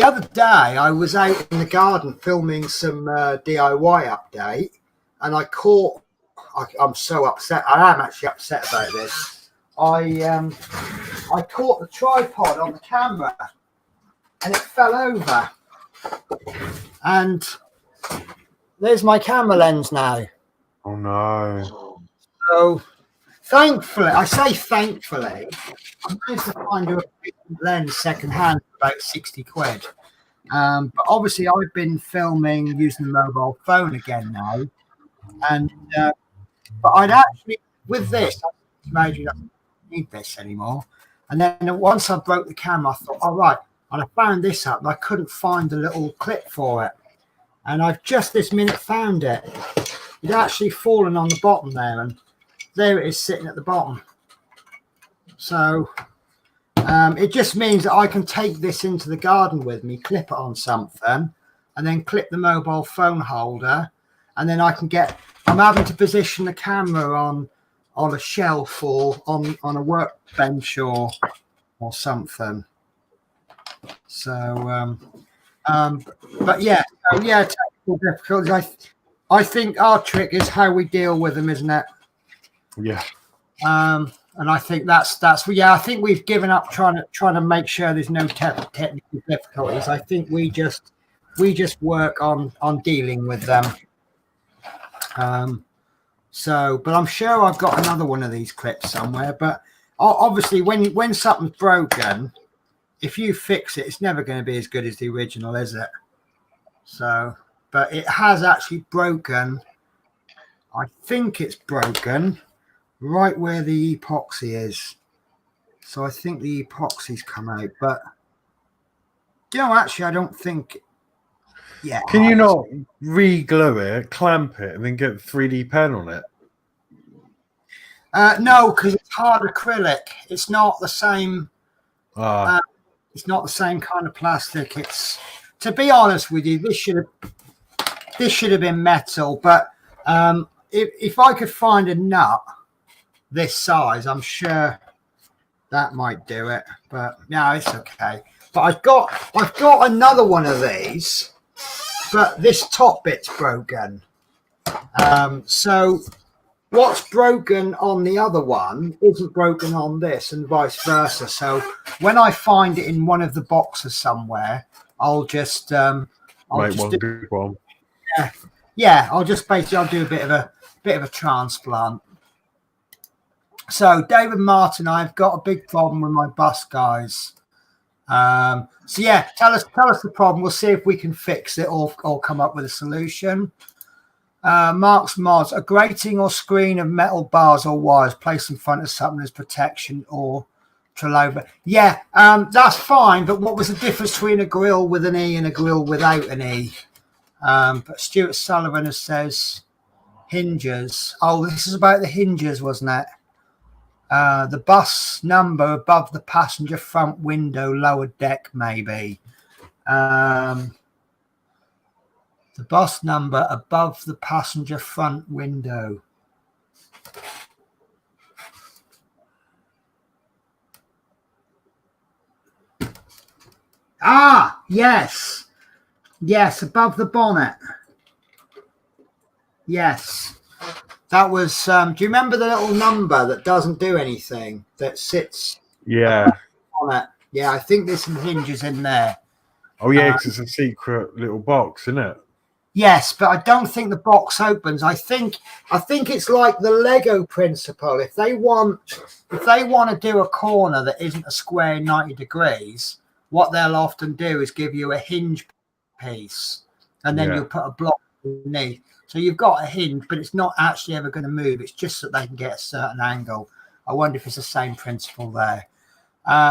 other day I was out in the garden filming some DIY update, and I caught, I'm so upset. I am actually upset about this. I caught the tripod on the camera, and it fell over. And there's my camera lens now. Oh no. So thankfully, I say thankfully, I managed to find a lens second hand for about 60 quid. But obviously I've been filming using the mobile phone again now. And but I'd actually, with this, I don't need this anymore. And then once I broke the camera, I thought, all right, and I found this up, and I couldn't find the little clip for it. And I've just this minute found it. It's actually fallen on the bottom there, and there it is sitting at the bottom. So it just means that I can take this into the garden with me, clip it on something, and then clip the mobile phone holder, and then I can get, I'm having to position the camera on a shelf or on a workbench or something. So but yeah, technical difficulties. I think our trick is how we deal with them, isn't it? Yeah. And I think that's I think we've given up trying to make sure there's no technical difficulties. I think we just work on dealing with them. So, but I'm sure I've got another one of these clips somewhere. But obviously, when something's broken, if you fix it, it's never going to be as good as the original, is it? So, but it has actually broken. I think it's broken right where the epoxy is. So I think the epoxy's come out. But, actually, I don't think. Yeah. Can you not re-glue it, clamp it, and then get a 3D pen on it? No, because it's hard acrylic. It's not the same. It's not the same kind of plastic. It's, to be honest with you, this should have been metal. But if I could find a nut this size, I'm sure that might do it. But no, it's okay. But I've got another one of these, but this top bit's broken. So what's broken on the other one isn't broken on this, and vice versa. So when I find it in one of the boxes somewhere, I'll just do one. Yeah, I'll just basically do a bit of a transplant. So David Martin, I've got a big problem with my bus, guys. So yeah, tell us the problem. We'll see if we can fix it or come up with a solution. Mark's Mods, a grating or screen of metal bars or wires placed in front of something as protection or trailover. Yeah, that's fine. But what was the difference between a grill with an E and a grill without an E? But Stuart Sullivan says hinges. Oh, this is about the hinges, wasn't it? The bus number above the passenger front window, lower deck, maybe. The bus number above the passenger front window. Ah, yes. Yes, above the bonnet. Yes. That was, do you remember the little number that doesn't do anything, that sits on it? Yeah, I think there's some hinges in there. Oh, yeah, because it's a secret little box, isn't it? Yes, but I don't think the box opens. I think it's like the Lego principle. If they want to do a corner that isn't a square 90 degrees, what they'll often do is give you a hinge piece, and then you'll put a block underneath. So you've got a hinge, but it's not actually ever going to move. It's just that they can get a certain angle. I wonder if it's the same principle there.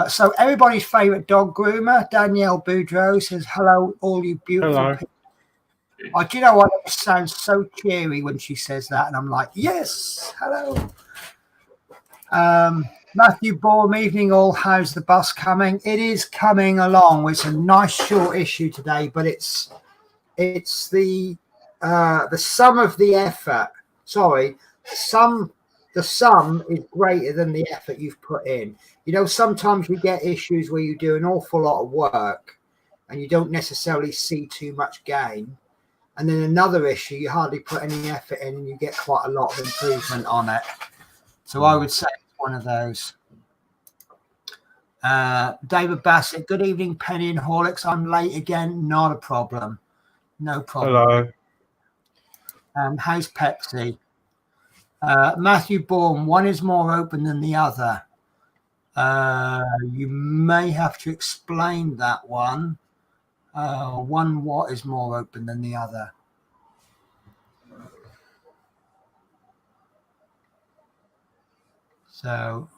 So everybody's favourite dog groomer, Danielle Boudreau, says, hello, all you beautiful people. Oh, do you know what? It sounds so cheery when she says that. And I'm like, yes, hello. Matthew Baum, evening all. How's the bus coming? It is coming along. It's a nice short issue today, but it's the sum of the effort. Sorry, the sum is greater than the effort you've put in. You know, sometimes we get issues where you do an awful lot of work and you don't necessarily see too much gain. And then another issue, you hardly put any effort in and you get quite a lot of improvement on it. So I would say it's one of those. David Bassett, good evening, Penny and Horlicks. I'm late again. Not a problem. No problem. Hello. How's Pepsi? Matthew Bourne, one is more open than the other. You may have to explain that one. One what is more open than the other? So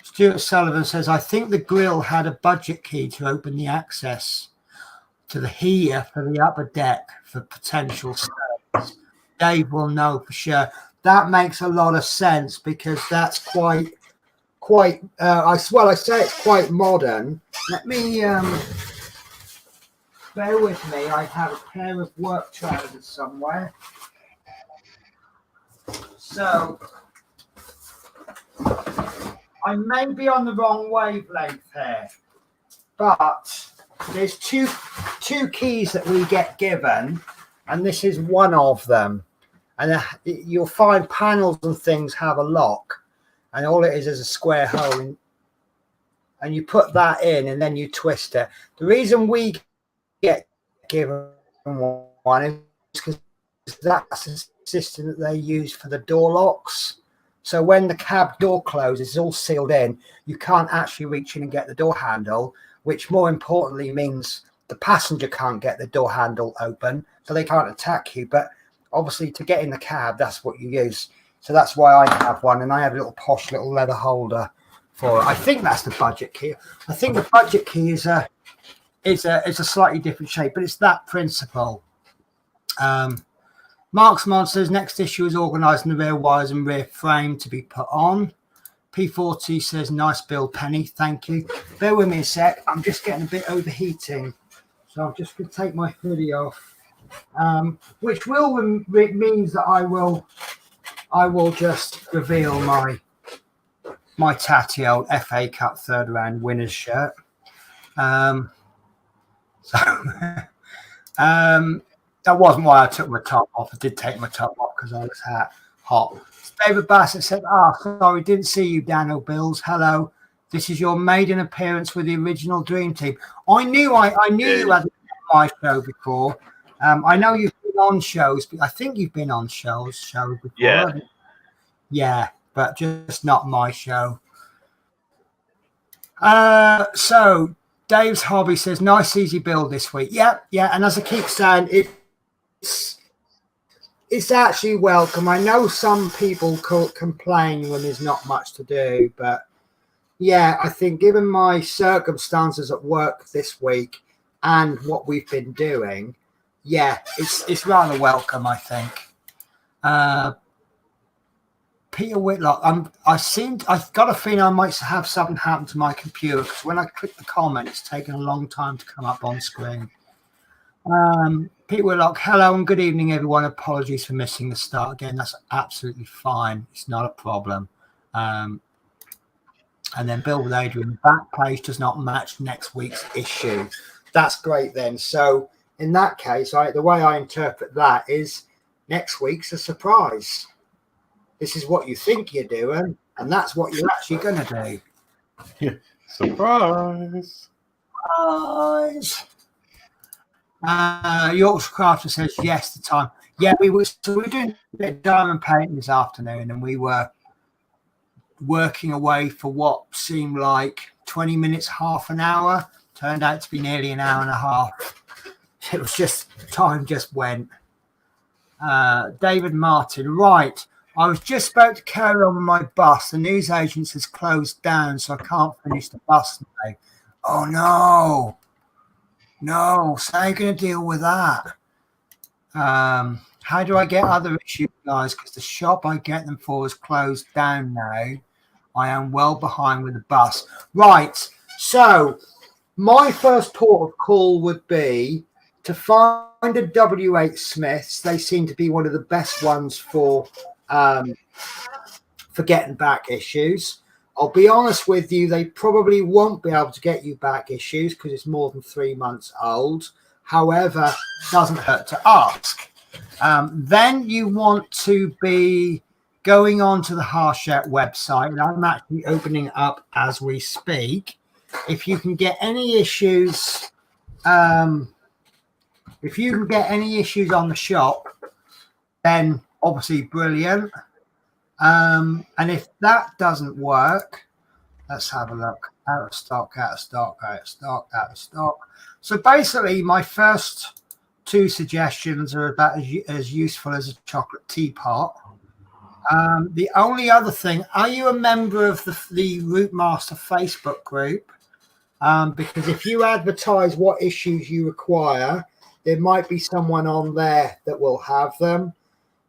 Stuart Sullivan says, I think the Grille had a budget key to open the access to the heater for the upper deck for potential sales. Dave will know for sure. That makes a lot of sense because that's quite I say it's quite modern. Let me bear with me. I have a pair of work trousers somewhere. So I may be on the wrong wavelength here, but there's two keys that we get given, and this is one of them. And you'll find panels and things have a lock, and all it is a square hole, and you put that in, and then you twist it. The reason we get given one is because that's the system that they use for the door locks. So when the cab door closes, it's all sealed in. You can't actually reach in and get the door handle, which more importantly means the passenger can't get the door handle open, so they can't attack you. But obviously to get in the cab, that's what you use. So that's why I have one, and I have a little posh little leather holder for it. I think that's the budget key. I think the budget key is a slightly different shape, but it's that principle. Marksman says next issue is organising the rear wires and rear frame to be put on. P40 says nice build, Penny. Thank you. Bear with me a sec. I'm just getting a bit overheating, so I'm just going to take my hoodie off, which means that I will just reveal my tatty old FA Cup third round winners shirt. That wasn't why I took my top off. I did take my top off because I was hot. David Bassett said, sorry, didn't see you, Daniel Bills. Hello. This is your maiden appearance with the original Dream Team. I knew you hadn't been on my show before. I know you've been on shows, but I think you've been on shows before. Yeah. Yeah, but just not my show. So Dave's Hobby says, nice easy build this week. Yeah. And as I keep saying, it's actually welcome. I know some people complain when there's not much to do, but yeah, I think given my circumstances at work this week and what we've been doing, yeah, it's rather welcome, I think. Peter Whitlock, I've got a feeling I might have something happen to my computer because when I click the comment, it's taken a long time to come up on screen. Peter Whitlock, hello and good evening, everyone. Apologies for missing the start again. That's absolutely fine. It's not a problem. And then Bill with Adrian, the back page does not match next week's issue. That's great then. So in that case, the way I interpret that is next week's a surprise. This is what you think you're doing, and that's what you're actually going to do. Yeah. Surprise. Yorkshire Crafter says yes, the time. Yeah, we were doing a bit of diamond painting this afternoon, and we were working away for what seemed like 20 minutes, half an hour. Turned out to be nearly an hour and a half. It was just, time just went. David Martin, right. I was just about to carry on with my bus. The news agents has closed down, so I can't finish the bus now. Oh, no. No. So how are you going to deal with that? How do I get other issues, guys? Because the shop I get them for is closed down now. I am well behind with the bus. Right. So my first port of call would be to find a W8 Smiths. They seem to be one of the best ones for getting back issues. I'll be honest with you, they probably won't be able to get you back issues because it's more than 3 months old. However, it doesn't hurt to ask. Then you want to be going on to the Hachette website, and I'm actually opening it up as we speak. if you can get any issues, if you can get any issues on the shop, then obviously brilliant. And if that doesn't work, let's have a look. Out of stock, out of stock, out of stock, out of stock. So basically, my first two suggestions are about as useful as a chocolate teapot. The only other thing, are you a member of the Routemaster Facebook group? Because if you advertise what issues you require, there might be someone on there that will have them.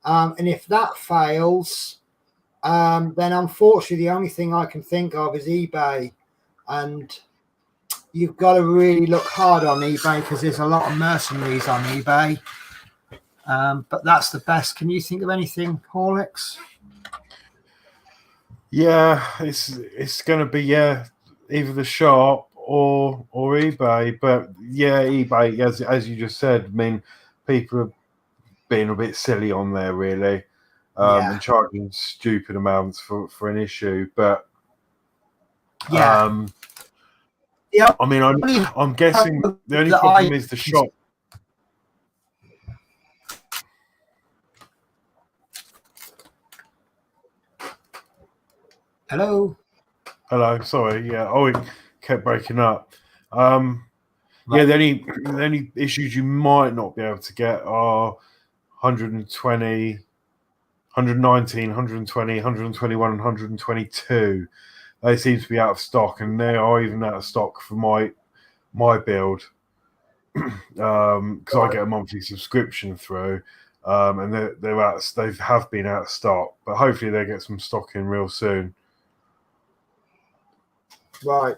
And if that fails, then unfortunately, the only thing I can think of is eBay. And you've got to really look hard on eBay because there's a lot of mercenaries on eBay. But that's the best. Can you think of anything, Horlicks? Yeah, it's going to be either the shop or eBay. But yeah, eBay, as you just said, I mean, people are being a bit silly on there, really, and charging stupid amounts for an issue. But yeah. I mean, I'm guessing the only problem is the shop. Hello. Sorry. Yeah. Oh, it kept breaking up. Right. Yeah. The only issues you might not be able to get are 120, 119, 120, 121, and 122. They seem to be out of stock, and they are even out of stock for my build because I get a monthly subscription through, and they're out. They have been out of stock, but hopefully they get some stock in real soon. Right.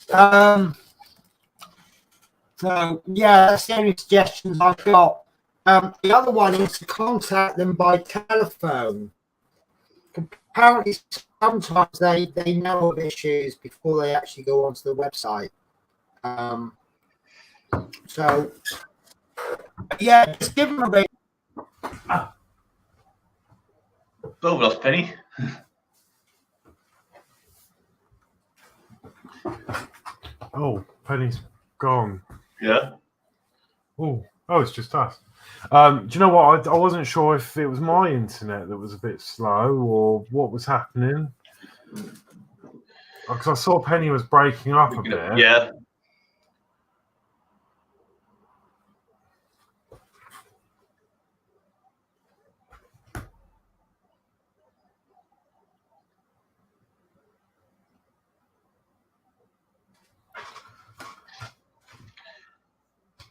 So yeah, that's the only suggestions I've got. The other one is to contact them by telephone. Apparently, sometimes they know of issues before they actually go onto the website. So yeah, just give them a ring. Oh, we lost Penny. Oh, Penny's gone. Yeah. Oh, it's just us. Do you know what? I wasn't sure if it was my internet that was a bit slow or what was happening. Because I saw Penny was breaking up a bit. Yeah.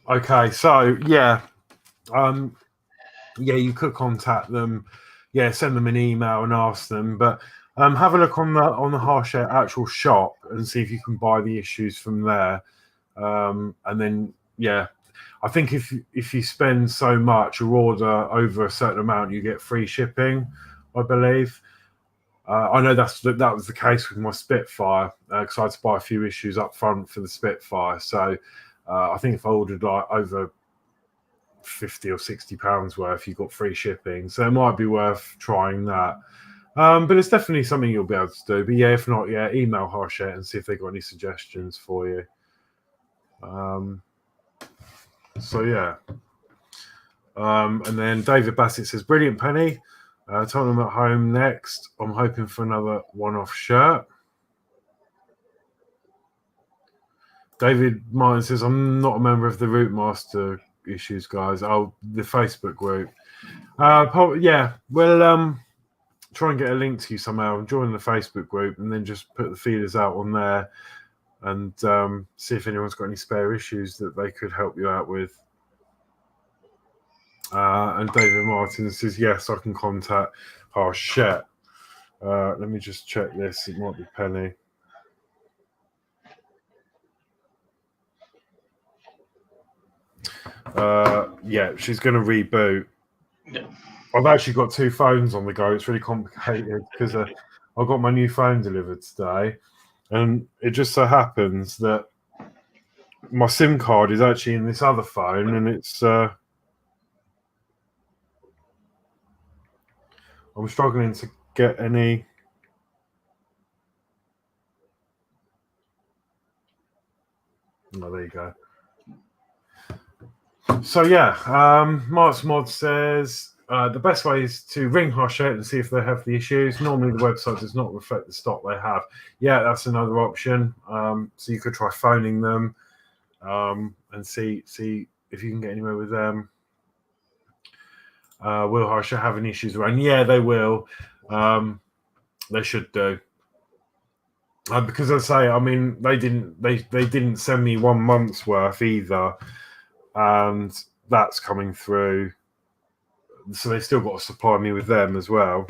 Okay, so yeah, you could contact them, send them an email and ask them, but have a look on the Hachette actual shop and see if you can buy the issues from there, and then I think if you spend so much or order over a certain amount, you get free shipping, I believe. I know that was the case with my Spitfire because I had to buy a few issues up front for the Spitfire, so. I think if I ordered like over £50 or £60 worth, you got free shipping. So it might be worth trying that. But it's definitely something you'll be able to do. But yeah, if not, email Hachette and see if they've got any suggestions for you. So yeah. And then David Bassett says, brilliant, Penny. Tottenham at home next. I'm hoping for another one-off shirt. David Martin says, I'm not a member of the Routemaster issues, guys. Oh, the Facebook group. We'll try and get a link to you somehow and join the Facebook group and then just put the feelers out on there and see if anyone's got any spare issues that they could help you out with. And David Martin says, yes, I can contact Hachette. Let me just check this. It might be Penny. She's going to reboot. Yeah. I've actually got two phones on the go. It's really complicated because I got my new phone delivered today, and it just so happens that my SIM card is actually in this other phone, and it's I'm struggling to get any. Oh, there you go. So yeah, Mark's Mod says the best way is to ring Hachette and see if they have the issues. Normally the website does not reflect the stock they have. Yeah, that's another option. So you could try phoning them and see if you can get anywhere with them. Will Hachette have any issues around? Yeah, they will. They should do. Because I say, I mean, they didn't send me 1 month's worth either, and that's coming through. So they still got to supply me with them as well.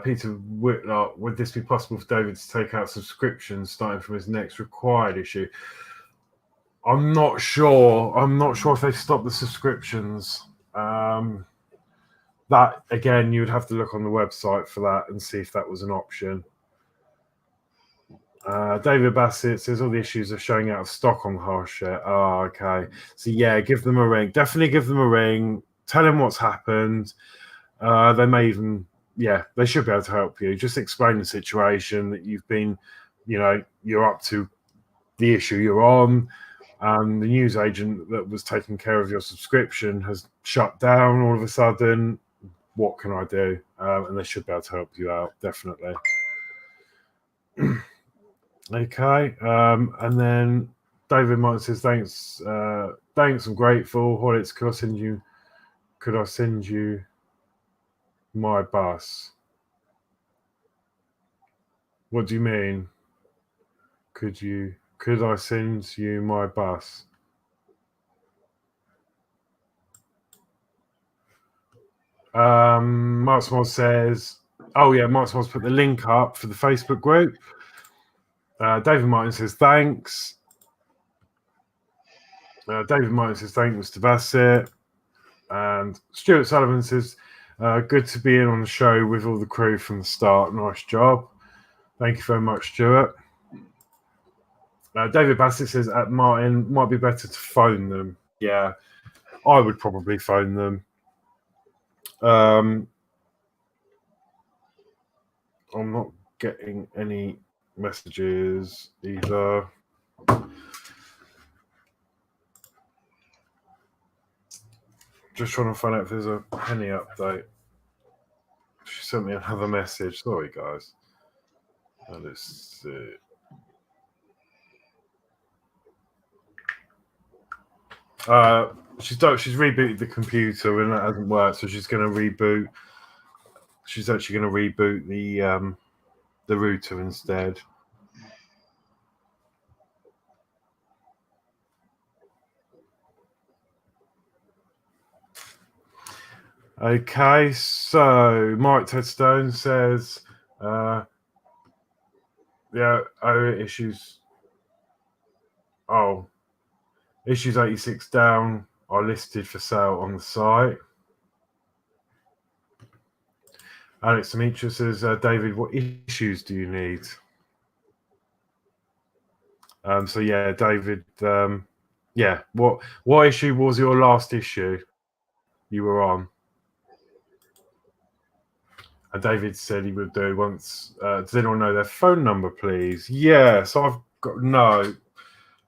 Peter Whitlock, would this be possible for David to take out subscriptions starting from his next required issue? I'm not sure. I'm not sure if they've stopped the subscriptions. That, again, you would have to look on the website for that and see if that was an option. David Bassett says all the issues are showing out of stock on Hachette. Oh, okay. So, yeah, give them a ring. Definitely give them a ring. Tell them what's happened. They may even, they should be able to help you. Just explain the situation that you've been, you're up to the issue you're on. And the news agent that was taking care of your subscription has shut down all of a sudden. What can I do? And they should be able to help you out, definitely. Okay. And then David Martin says, thanks, I'm grateful. Horlicks, could I send you my bus? What do you mean? Could I send you my bus? Mark Smalls says, Mark Smalls put the link up for the Facebook group. David Martin says, thanks. David Martin says, thanks, Mr. Bassett. And Stuart Sullivan says, good to be in on the show with all the crew from the start. Nice job. Thank you very much, Stuart. David Bassett says, Martin, might be better to phone them. Yeah, I would probably phone them. I'm not getting any messages either. Just trying to find out if there's a penny update. She sent me another message. Sorry, guys. Let's see. She's rebooted the computer and that hasn't worked, so she's going to reboot. She's actually going to reboot the router instead. Okay, so Mike Tedstone says, issues 86 down are listed for sale on the site. Alex Demetrius says, David, what issues do you need? David, what issue was your last issue you were on? And David said he would do once. Does anyone know their phone number, please? Yeah, so I've got no.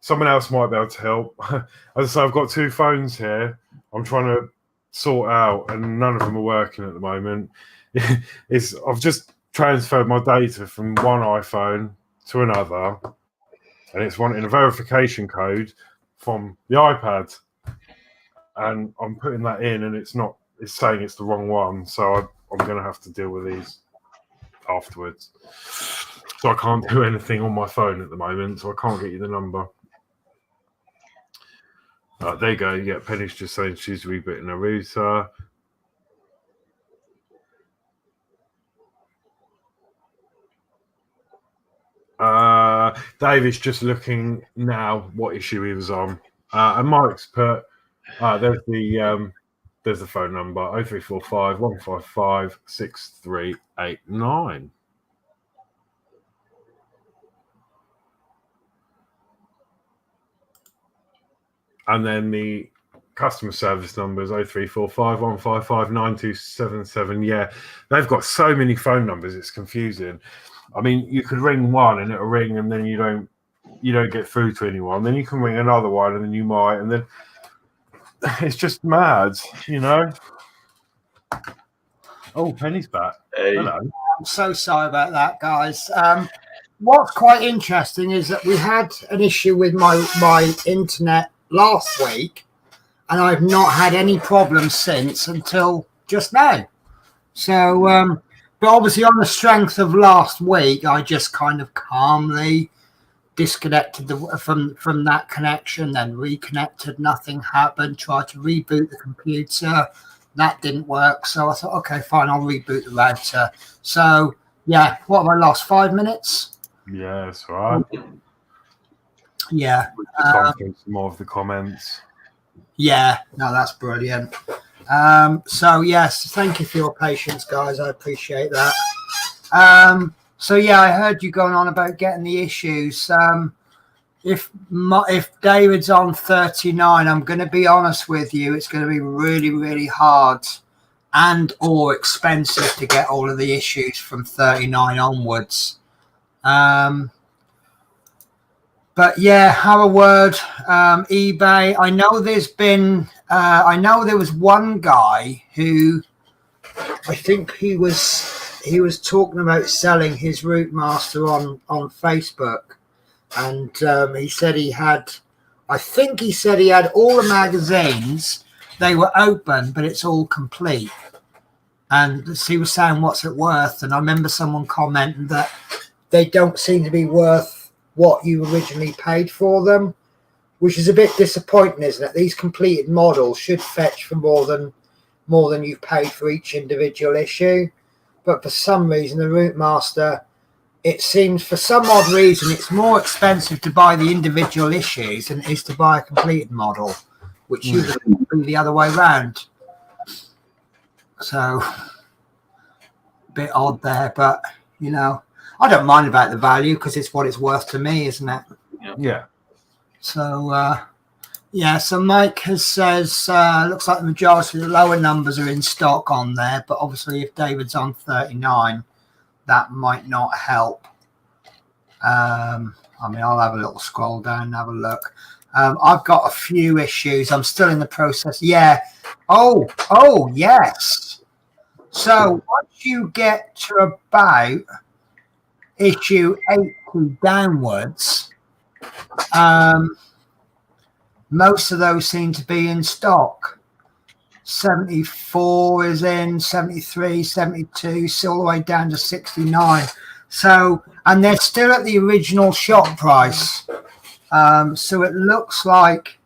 Someone else might be able to help. As I say, I've got 2 phones here. I'm trying to sort out, and none of them are working at the moment. I've just transferred my data from one iPhone to another, and it's wanting a verification code from the iPad, and I'm putting that in, and it's saying it's the wrong one. So I'm going to have to deal with these afterwards. So I can't do anything on my phone at the moment, so I can't get you the number. There you go. Yeah, Penny's just saying she's rebooting her router. David's just looking now what issue he was on. And Mike's put, there's the phone number, 0345 155 6389. And then the customer service number is 0345 155 9277. Yeah, they've got so many phone numbers, it's confusing. I mean, you could ring one and it'll ring, and then you don't get through to anyone. Then you can ring another one, and then you might, and then it's just mad, you know. Oh, Penny's back. Hey. Hello. I'm so sorry about that, guys. What's quite interesting is that we had an issue with my internet last week, and I've not had any problems since until just now. So, but obviously on the strength of last week, I just kind of calmly disconnected from that connection, then reconnected, nothing happened, tried to reboot the computer, that didn't work. So I thought, okay, fine, I'll reboot the router. So yeah, what have I lost? 5 minutes? Yeah, that's right. Yeah. Some more of the comments. Yeah, no, that's brilliant. So yes, thank you for your patience, guys. I appreciate that. So yeah, I heard you going on about getting the issues. If David's on 39, I'm going to be honest with you, it's going to be really, really hard and or expensive to get all of the issues from 39 onwards. But yeah, have a word. eBay. I know there's been. I know there was one guy who, I think he was talking about selling his Routemaster on Facebook, and he said he had. I think he said he had all the magazines. They were open, but it's all complete. And he was saying, "What's it worth?" And I remember someone commenting that they don't seem to be worth what you originally paid for them, which is a bit disappointing, isn't it? These completed models should fetch for more than you've paid for each individual issue, but for some reason the Routemaster, it seems for some odd reason it's more expensive to buy the individual issues than it is to buy a completed model, which you do the other way around. So a bit odd there, but you know, I don't mind about the value because it's what it's worth to me, isn't it? Yeah. So, yeah, so Mike says, looks like the majority of the lower numbers are in stock on there, but obviously if David's on 39, that might not help. I mean, I'll have a little scroll down and have a look. I've got a few issues. I'm still in the process. Yeah. Oh, yes. So once you get to about issue 80 downwards, most of those seem to be in stock. 74 is in, 73, 72, so all the way down to 69. So, and they're still at the original shop price. So it looks like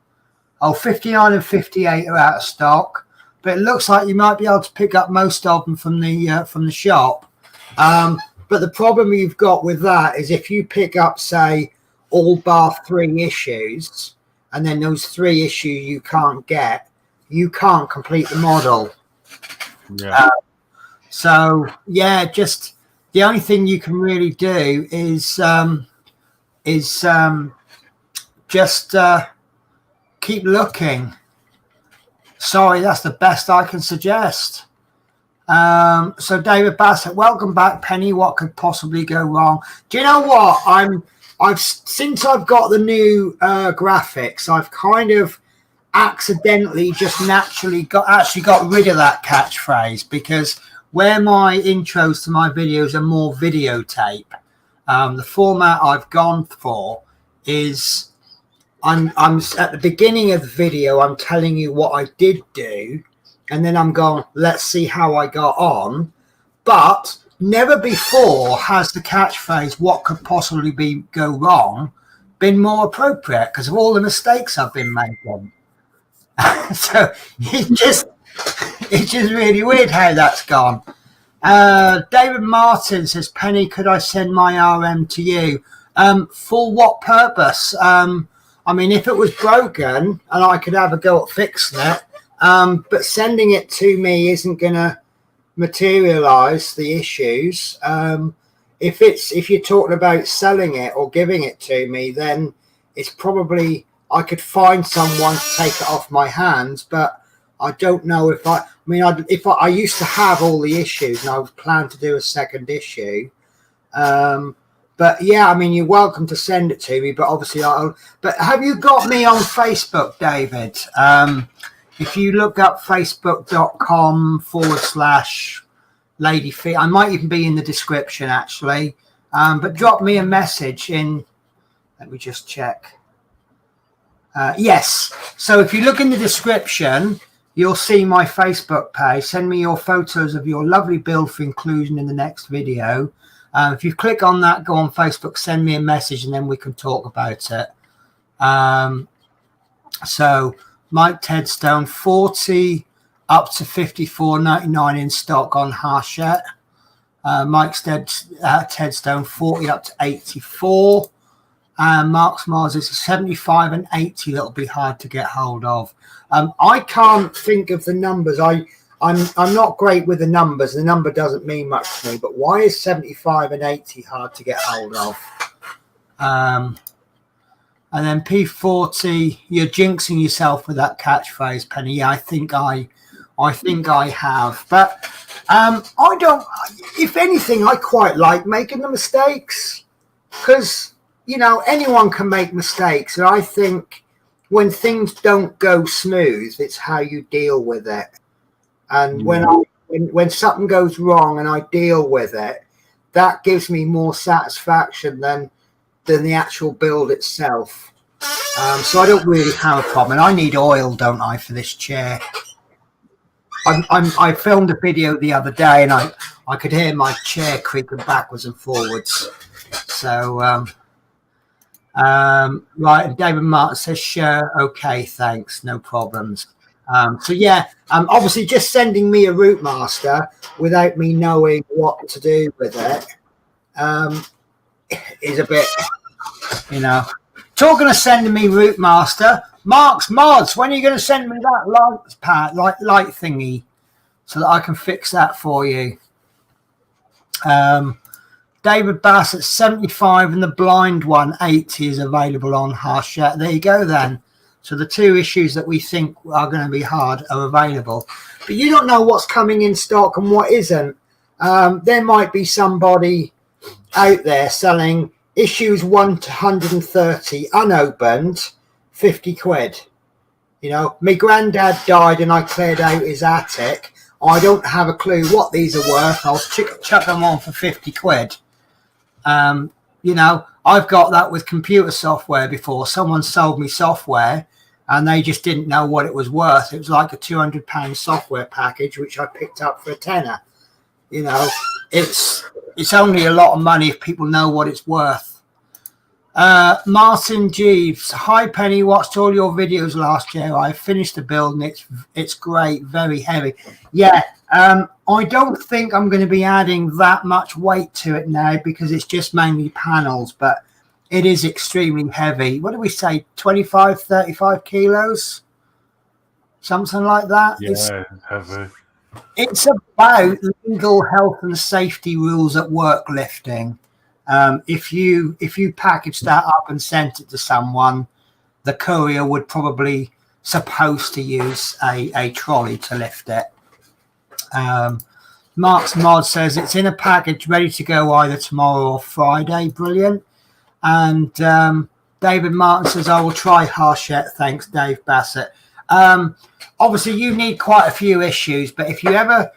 59 and 58 are out of stock, but it looks like you might be able to pick up most of them from the shop. But the problem you've got with that is if you pick up, say, all bar 3 issues, and then those 3 issues you can't get, you can't complete the model. Yeah. So yeah, just the only thing you can really do is just keep looking. Sorry, that's the best I can suggest. So David Bassett, welcome back, Penny. What could possibly go wrong? Do you know what? Since I've got the new graphics, I've kind of accidentally just naturally got rid of that catchphrase, because where my intros to my videos are more videotape, the format I've gone for is I'm at the beginning of the video, I'm telling you what I did do, and then I'm going, let's see how I got on. But never before has the catchphrase, what could possibly go wrong, been more appropriate because of all the mistakes I've been making. So it's just really weird how that's gone. David Martin says, Penny, could I send my RM to you? For what purpose? I mean, if it was broken and I could have a go at fixing it, but sending it to me isn't going to materialize the issues. If you're talking about selling it or giving it to me, then it's probably I could find someone to take it off my hands, but I don't know if I used to have all the issues and I was planning to do a second issue, But yeah, I mean, you're welcome to send it to me, but obviously but have you got me on Facebook, David? If you look up facebook.com/Lady Fee, I might even be in the description actually. But drop me a message in, let me just check. Yes. So if you look in the description, you'll see my Facebook page. Send me your photos of your lovely build for inclusion in the next video. If you click on that, go on Facebook, send me a message, and then we can talk about it. So Mike Tedstone, 40 up to 54.99 in stock on Hachette. Mike Tedstone, 40 up to 84. Mark's Mars is 75 and 80 that'll be hard to get hold of. I can't think of the numbers. I'm not great with the numbers. The number doesn't mean much to me, but why is 75 and 80 hard to get hold of? And then P40, you're jinxing yourself with that catchphrase, Penny. Yeah, I think I have. But I don't, if anything, I quite like making the mistakes because, you know, anyone can make mistakes. And I think when things don't go smooth, it's how you deal with it. And when something goes wrong and I deal with it, that gives me more satisfaction than the actual build itself. So I don't really have a problem. And I need oil, don't I, for this chair? I filmed a video the other day and I could hear my chair creaking backwards and forwards. So right, and David Martin says, sure, okay, thanks, no problems. So yeah, obviously just sending me a Routemaster without me knowing what to do with it is a bit, you know. Talking of sending me Routemaster, Mark's Mods, when are you going to send me that light thingy so that I can fix that for you? David Bassett, 75 and the blind one, 80 is available on Hachette. There you go then. So the two issues that we think are going to be hard are available. But you don't know what's coming in stock and what isn't. There might be somebody out there selling issues 1 to 130 unopened, 50 quid. You know, my granddad died and I cleared out his attic. I don't have a clue what these are worth. I'll chuck them on for 50 quid. You know, I've got that with computer software before. Someone sold me software and they just didn't know what it was worth. It was like a £200 software package, which I picked up for a tenner. You know, it's only a lot of money if people know what it's worth. Martin Jeeves, hi Penny, watched all your videos last year. I finished the build and it's great, very heavy. Yeah, I don't think I'm going to be adding that much weight to it now because it's just mainly panels, but it is extremely heavy. What do we say, 25, 35 kilos? Something like that? Yeah, it's heavy. It's about legal health and safety rules at work lifting. If you package that up and sent it to someone, the courier would probably supposed to use a trolley to lift it. Mark's Mod says it's in a package ready to go either tomorrow or Friday. Brilliant. And David Martin says I will try Hachette. Thanks, Dave Bassett. Obviously you need quite a few issues, but if you ever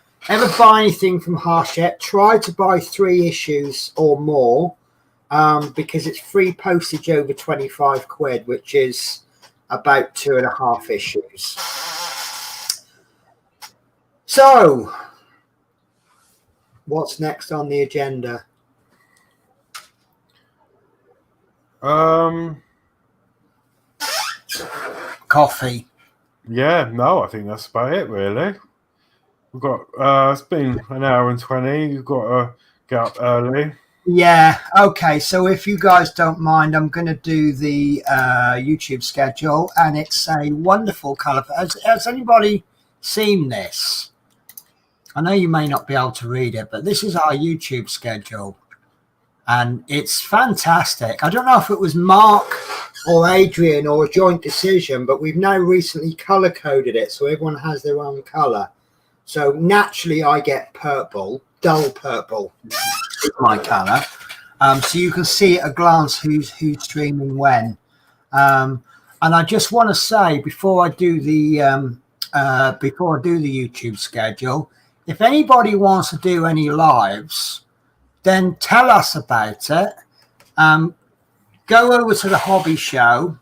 buy anything from Hachette, try to buy 3 issues or more, because it's free postage over 25 quid, which is about 2.5 issues. So what's next on the agenda? Coffee. Yeah, no, I think that's about it, really. We've got, it's been an hour and 20. You've got to get up early. Yeah, okay. So if you guys don't mind, I'm going to do the YouTube schedule, and it's a wonderful colour. Has anybody seen this? I know you may not be able to read it, but this is our YouTube schedule, and it's fantastic. I don't know if it was Mark or Adrian or a joint decision, but we've now recently colour-coded it, so everyone has their own colour. So naturally I get purple, dull purple is my colour. so you can see at a glance who's streaming when. And I just want to say before I do the YouTube schedule, if anybody wants to do any lives, then tell us about it. Go over to the hobby show,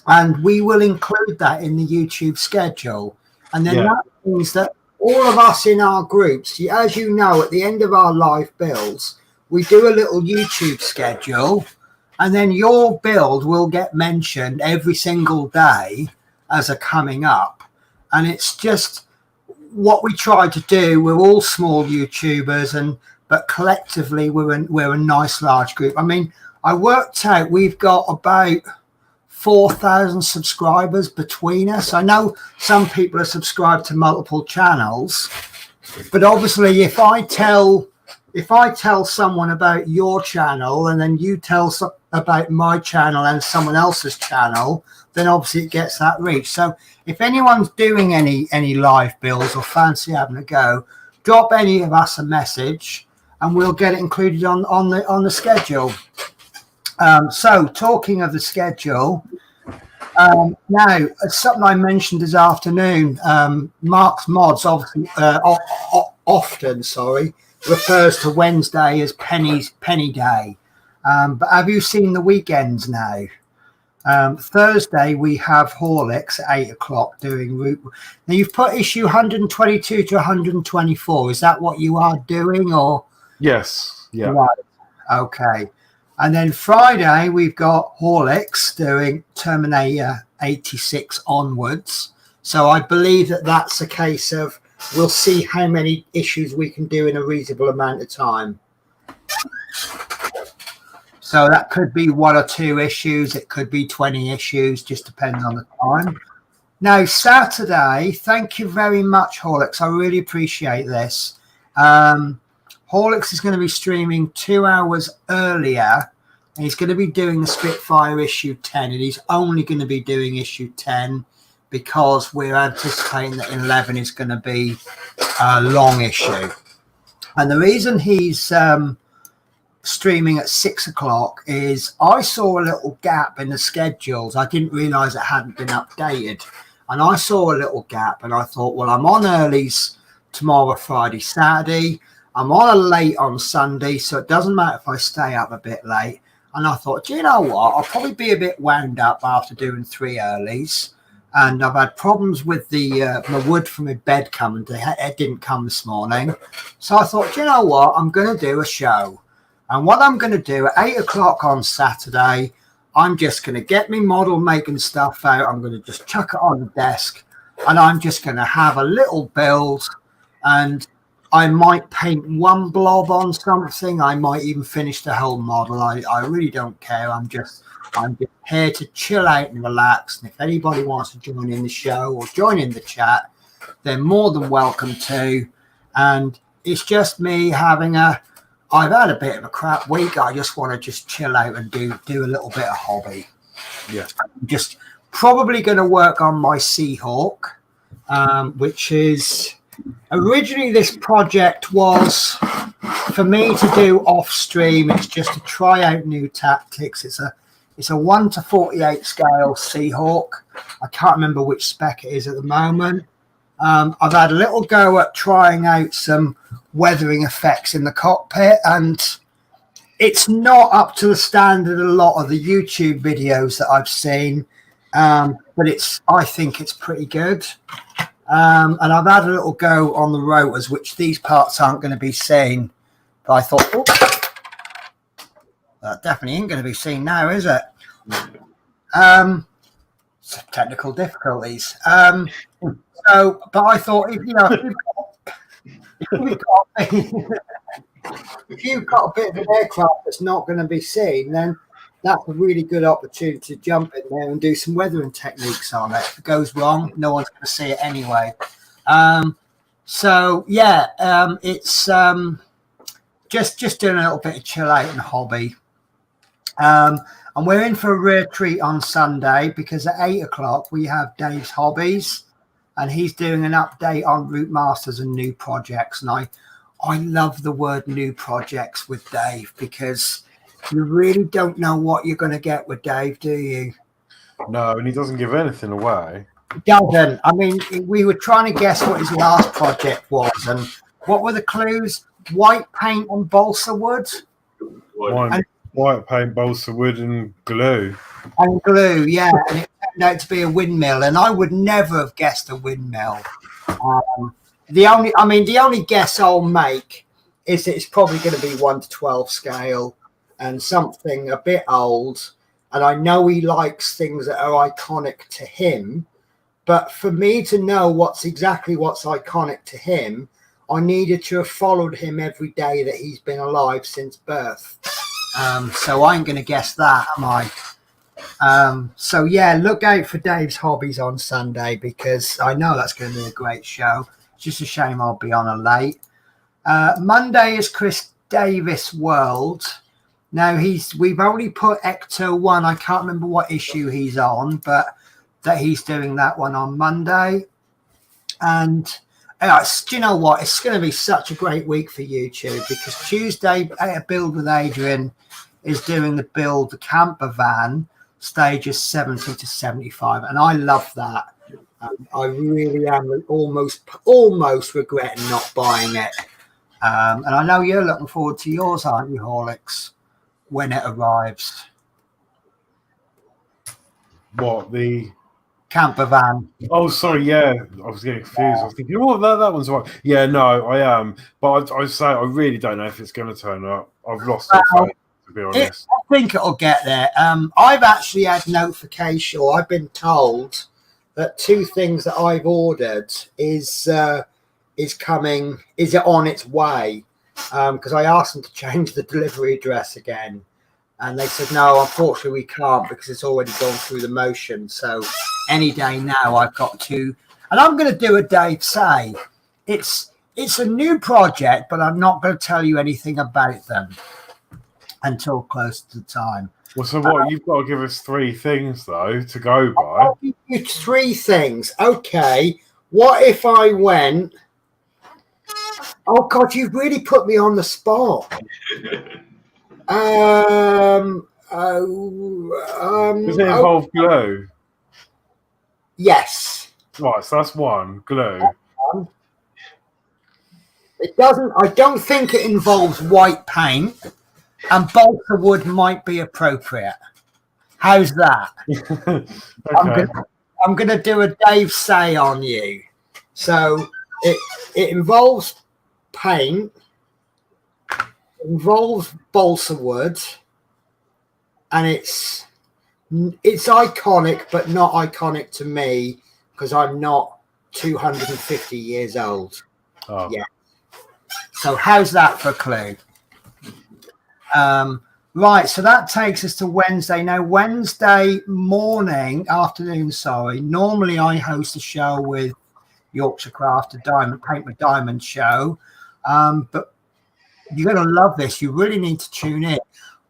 and we will include that in the YouTube schedule. And then that means that all of us in our groups, as you know, at the end of our live builds, we do a little YouTube schedule, and then your build will get mentioned every single day as a coming up. And it's just what we try to do. We're all small YouTubers, but collectively we're a nice large group. I mean, I worked out we've got about 4,000 subscribers between us. I know some people are subscribed to multiple channels, but obviously if I tell someone about your channel and then you tell about my channel and someone else's channel, then obviously it gets that reach. So if anyone's doing any live builds or fancy having a go, drop any of us a message and we'll get it included on the schedule. So talking of the schedule, now something I mentioned this afternoon, Mark's Mods obviously often refers to Wednesday as Penny Day, but have you seen the weekends now? Thursday we have Horlicks at 8 o'clock doing route. Now you've put issue 122 to 124. Is that what you are doing, or? Yes. Yeah. Right. Okay. And then Friday, we've got Horlicks doing Terminator 86 onwards. So I believe that's a case of we'll see how many issues we can do in a reasonable amount of time. So that could be 1 or 2 issues. It could be 20 issues. Just depends on the time. Now, Saturday, thank you very much, Horlicks. I really appreciate this. Horlicks is going to be streaming 2 hours earlier, and he's going to be doing the Spitfire issue 10, and he's only going to be doing issue 10 because we're anticipating that 11 is going to be a long issue. And the reason he's streaming at 6 o'clock is I saw a little gap in the schedules. I didn't realize it hadn't been updated, and I saw a little gap, and I thought, well, I'm on earlies tomorrow, Friday, Saturday. I'm on a late on Sunday, so it doesn't matter if I stay up a bit late. And I thought, do you know what? I'll probably be a bit wound up after doing 3 earlies. And I've had problems with my wood from my bed coming. It didn't come this morning. So I thought, do you know what? I'm going to do a show. And what I'm going to do at 8 o'clock on Saturday, I'm just going to get my model making stuff out. I'm going to just chuck it on the desk. And I'm just going to have a little build. And I might paint one blob on something. I might even finish the whole model. I really don't care. I'm just here to chill out and relax. And if anybody wants to join in the show or join in the chat, they're more than welcome to. And it's just me having I've had a bit of a crap week. I just want to just chill out and do a little bit of hobby. Yeah. I'm just probably going to work on my Seahawk, which is... Originally, this project was for me to do off stream. It's just to try out new tactics. It's a 1:48 scale Seahawk. I can't remember which spec it is at the moment. I've had a little go at trying out some weathering effects in the cockpit, and it's not up to the standard of a lot of the YouTube videos that I've seen, but I think it's pretty good. And I've had a little go on the rotors, which these parts aren't going to be seen. But I thought, oh, that definitely ain't going to be seen now, is it? Technical difficulties. So, but I thought, if you've got a bit of an aircraft that's not going to be seen, then that's a really good opportunity to jump in there and do some weathering techniques on it. If it goes wrong, no one's going to see it anyway. So yeah, it's just doing a little bit of chill out and hobby. And we're in for a rare treat on Sunday because at 8 o'clock we have Dave's Hobbies, and he's doing an update on Routemasters and new projects. And I love the word new projects with Dave, because you really don't know what you're going to get with Dave, do you? No, and he doesn't give anything away. He doesn't. I mean, we were trying to guess what his last project was, and what were the clues? White paint and balsa wood. White paint, balsa wood, and glue. And glue, yeah. And it turned out to be a windmill, and I would never have guessed a windmill. The only guess I'll make is that it's probably going to be 1 to 12 scale and something a bit old. And I know he likes things that are iconic to him, but for me to know what's iconic to him, I needed to have followed him every day that he's been alive since birth. So I ain't going to guess that, am I? So yeah, look out for Dave's Hobbies on Sunday, because I know that's going to be a great show. It's just a shame I'll be on a late. Monday is Chris Davis World. Now we've only put Ecto 1. I can't remember what issue he's on, but that he's doing that one on Monday. And do you know what? It's going to be such a great week for YouTube, because Tuesday, Build with Adrian is doing the camper van, stages 70 to 75. And I love that. I really am almost regretting not buying it. And I know you're looking forward to yours, aren't you, Horlicks, when it arrives? What, the camper van? Oh, sorry, yeah. I was getting confused. I was thinking, oh, that one's right. Yeah, no, I am. But I say I really don't know if it's going to turn up. I've lost it, to be honest. I think it'll get there. I've actually had notification, or I've been told that 2 things that I've ordered is coming. Is it on its way? Because I asked them to change the delivery address again, and they said no, unfortunately we can't, because it's already gone through the motion. So any day now I've got to, and I'm going to do a Dave Say. It's a new project, but I'm not going to tell you anything about them until close to the time. Well, so what? You've got to give us 3 things though to go by. I'll give you 3 things. Okay. What if I went? Oh God, you've really put me on the spot. Does it involve glue? Yes. Right, so that's 1, glue. It doesn't. I don't think it involves white paint, and balsa wood might be appropriate. How's that? Okay. I'm gonna do a Dave Say on you. So it involves paint, involves balsa wood, and it's iconic, but not iconic to me, because I'm not 250 years old. Oh. Yeah. So how's that for a clue? Right, so that takes us to Wednesday. Now, Wednesday afternoon, normally I host a show with Yorkshire Crafter Paint with Diamond show. But you're going to love this. You really need to tune in.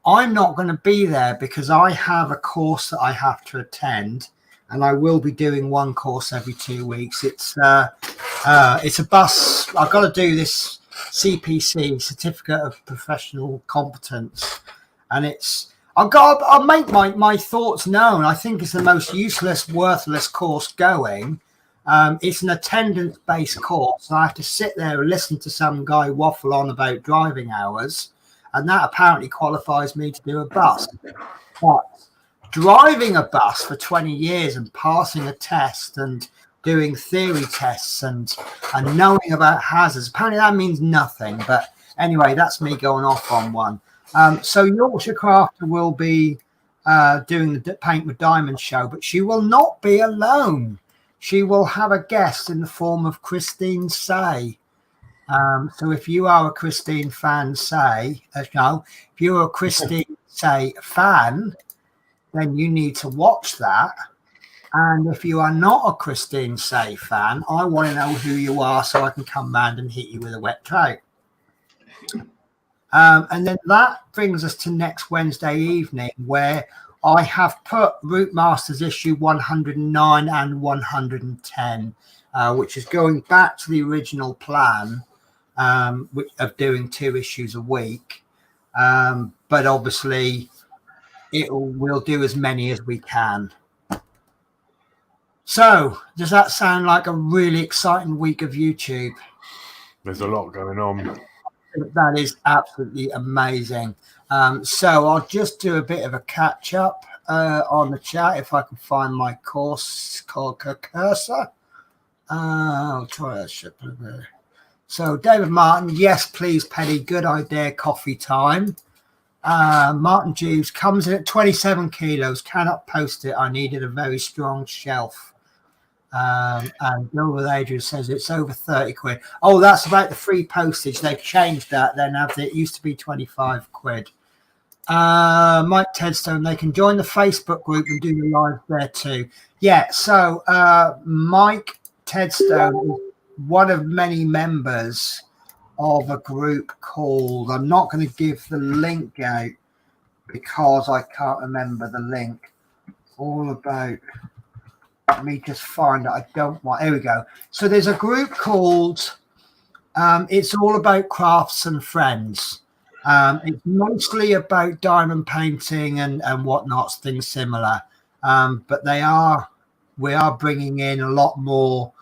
I'm not going to be there because I have a course that I have to attend, and I will be doing 1 course every 2 weeks. It's a bus. I've got to do this CPC, Certificate of Professional Competence, and I'll make my thoughts known. I think it's the most useless, worthless course going. It's an attendance-based course. I have to sit there and listen to some guy waffle on about driving hours, and that apparently qualifies me to do a bus. But driving a bus for 20 years and passing a test and doing theory tests and knowing about hazards, apparently that means nothing. But anyway, that's me going off on one. So Yorkshire Crafter will be doing the Paint with Diamond show, but she will not be alone. She will have a guest in the form of Christine Say. So if you are a Christine fan, if you're a Christine Say fan, then you need to watch that. And if you are not a Christine Say fan, I want to know who you are so I can come round and hit you with a wet trout. And then that brings us to next Wednesday evening, where I have put Routemasters issue 109 and 110, which is going back to the original plan. of doing 2 issues a week. But obviously, we'll do as many as we can. So, does that sound like a really exciting week of YouTube? There's a lot going on. That is absolutely amazing. So I'll just do a bit of a catch up on the chat if I can find my course called cursor. I'll try that. So David Martin, yes, please, Penny. Good idea. Coffee time. Martin Jeeves comes in at 27 kilos. Cannot post it. I needed a very strong shelf. And Bill with Adrian says it's over 30 quid. Oh, that's about the free postage. They've changed that. Then it used to be 25 quid. Mike Tedstone, they can join the Facebook group and do the live there too. Yeah, so Mike Tedstone is one of many members of a group called, I'm not going to give the link out because I can't remember the link. All about, let me just find it. I don't want, here we go. So there's a group called It's All About Crafts and Friends. It's mostly about diamond painting and whatnot, things similar. But we are bringing in a lot more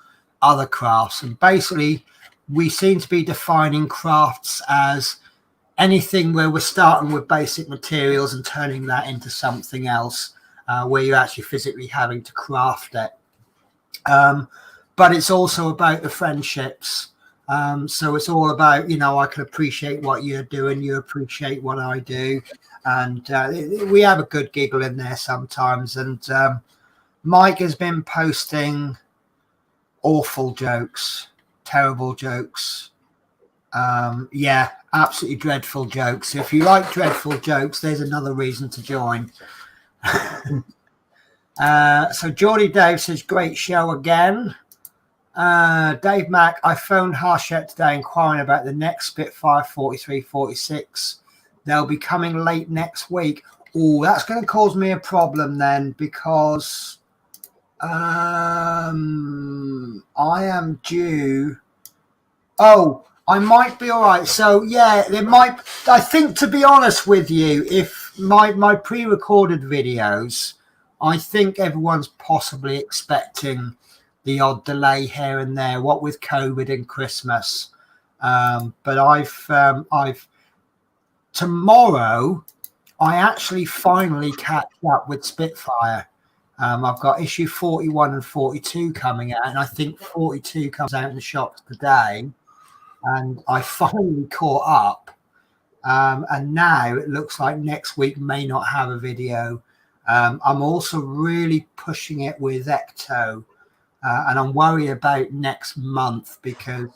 other crafts. And basically, we seem to be defining crafts as anything where we're starting with basic materials and turning that into something else, where you're actually physically having to craft it. But it's also about the friendships. So it's all about, I can appreciate what you're doing. You appreciate what I do. And we have a good giggle in there sometimes. And Mike has been posting awful jokes, terrible jokes. Yeah, absolutely dreadful jokes. If you like dreadful jokes, there's another reason to join. So Geordie Dave says, great show again. Dave Mack, I phoned Hachette today inquiring about the next Spitfire 4346. They'll be coming late next week. Oh, that's going to cause me a problem then, because I am due. Oh, I might be all right. So yeah, there might. I think, to be honest with you, if my pre-recorded videos, I think everyone's possibly expecting the odd delay here and there, what with COVID and Christmas. But I've tomorrow, I actually finally catch up with Spitfire. I've got issue 41 and 42 coming out, and I think 42 comes out in the shops today. And I finally caught up. And now it looks like next week may not have a video. I'm also really pushing it with Etched. And I'm worried about next month because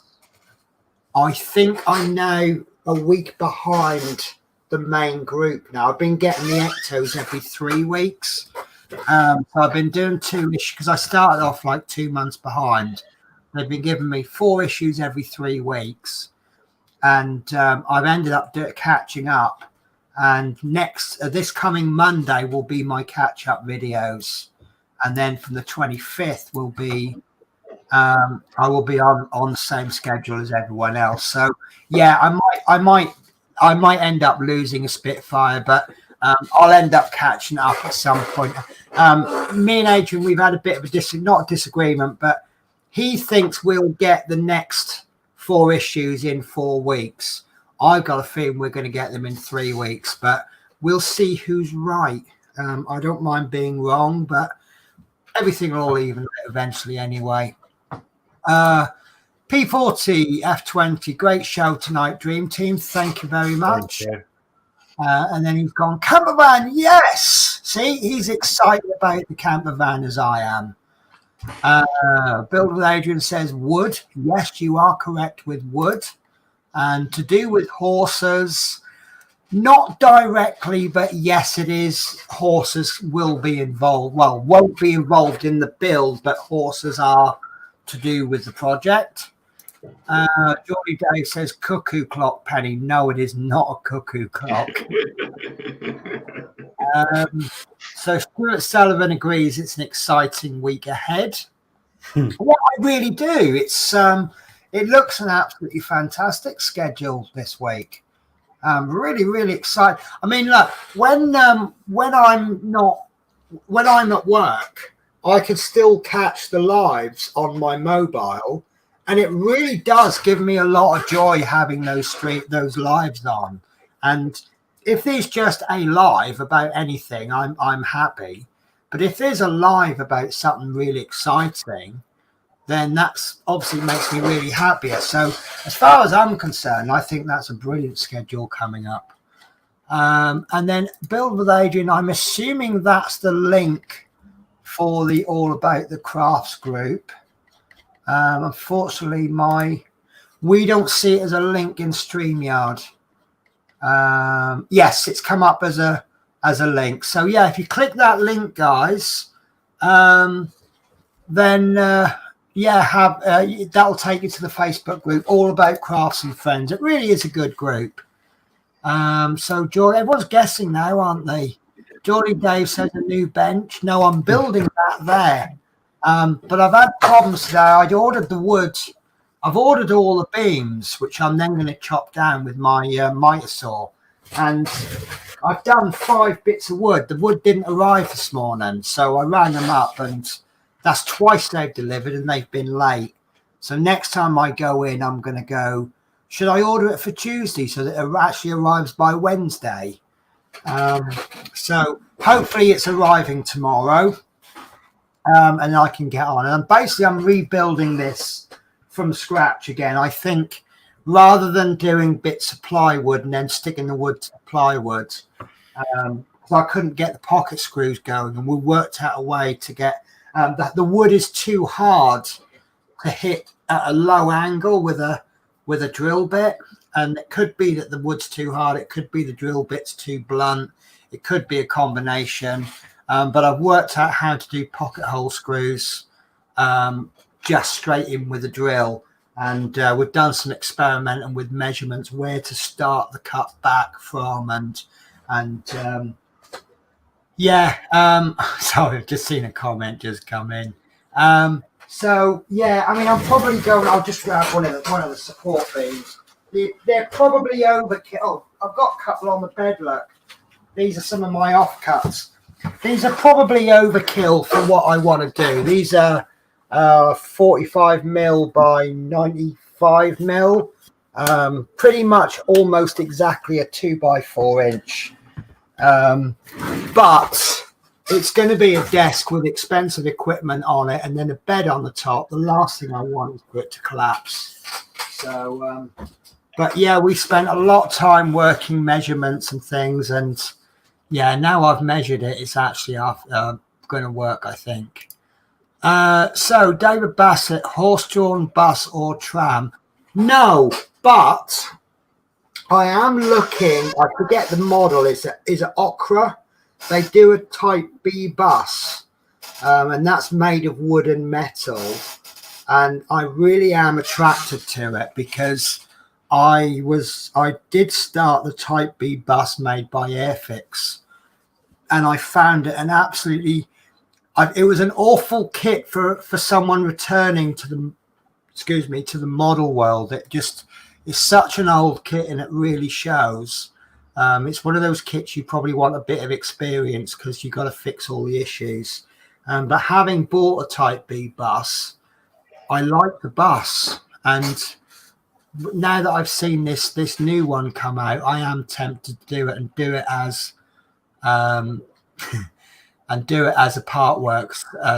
I think I'm now a week behind the main group now. I've been getting the Ectos every 3 weeks. So I've been doing 2 issues because I started off like 2 months behind. They've been giving me 4 issues every 3 weeks. And I've ended up catching up. And this coming Monday will be my catch-up videos. And then from the 25th will be, I will be on the same schedule as everyone else. So yeah, I might end up losing a Spitfire, but I'll end up catching up at some point. Me and Adrian, we've had a bit of not a disagreement, but he thinks we'll get the next 4 issues in 4 weeks. I've got a feeling we're going to get them in 3 weeks, but we'll see who's right. I don't mind being wrong, but everything will all even eventually anyway. P40 F20, great show tonight, Dream Team. Thank you very much. Thank you. And then he's gone, camper van, yes. See, he's excited about the camper van as I am. Build with Adrian says wood. Yes, you are correct with wood. And to do with horses, not directly, but yes, it is. Horses will be involved. Well, won't be involved in the build, but horses are to do with the project. Geordie Dave says cuckoo clock, Penny. No, it is not a cuckoo clock. So Stuart Sullivan agrees it's an exciting week ahead. Yeah, I really do. It's it looks an absolutely fantastic schedule this week. Really, really excited. I mean, look, when I'm at work, I can still catch the lives on my mobile, and it really does give me a lot of joy having those lives on. And if there's just a live about anything, I'm happy. But if there's a live about something really exciting, then that's obviously makes me really happier. So as far as I'm concerned, I think that's a brilliant schedule coming up. And then Build with Adrian, I'm assuming that's the link for the All About the Crafts group. Unfortunately, we don't see it as a link in StreamYard. Yes, it's come up as a link. So yeah, if you click that link, guys, then that'll take you to the Facebook group All About Crafts and Friends. It really is a good group. So George, everyone's guessing now, aren't they? Geordie Dave says a new bench. No, I'm building that there. But I've had problems today. I'd ordered the wood. I've ordered all the beams, which I'm then going to chop down with my miter saw. And I've done 5 bits of wood. The wood didn't arrive this morning, so I rang them up, and that's twice they've delivered, and they've been late. So next time I go in, I'm going to go, should I order it for Tuesday so that it actually arrives by Wednesday? So hopefully it's arriving tomorrow, and I can get on. And basically, I'm rebuilding this from scratch again. I think rather than doing bits of plywood and then sticking the wood to the plywood, I couldn't get the pocket screws going, and we worked out a way to get that the wood is too hard to hit at a low angle with a drill bit. And it could be that the wood's too hard. It could be the drill bit's too blunt. It could be a combination. But I've worked out how to do pocket hole screws just straight in with a drill. And we've done some experimenting with measurements, where to start the cut back from. Sorry, I've just seen a comment just come in. So yeah, I mean, I'm probably going. I'll just grab one of the support beams. They're probably overkill. Oh, I've got a couple on the bed. Look, these are some of my offcuts. These are probably overkill for what I want to do. These are 45 mil by 95 mil. Pretty much almost exactly a 2x4 inch. But it's going to be a desk with expensive equipment on it, and then a bed on the top. The last thing I want is for it to collapse. So, but yeah, we spent a lot of time working measurements and things, and yeah, now I've measured it. It's actually going to work, I think. So David Bassett, horse-drawn bus or tram? No, but I am looking. I forget the model. Is it Okra? They do a Type B bus, and that's made of wood and metal. And I really am attracted to it because I did start the Type B bus made by Airfix, and I found it an absolutely. It was an awful kit for someone returning to the model world. It just is such an old kit, and it really shows. It's one of those kits you probably want a bit of experience because you've got to fix all the issues. But having bought a Type B bus, I like the bus. And now that I've seen this new one come out, I am tempted to do it and do it as and do it as a Partwork,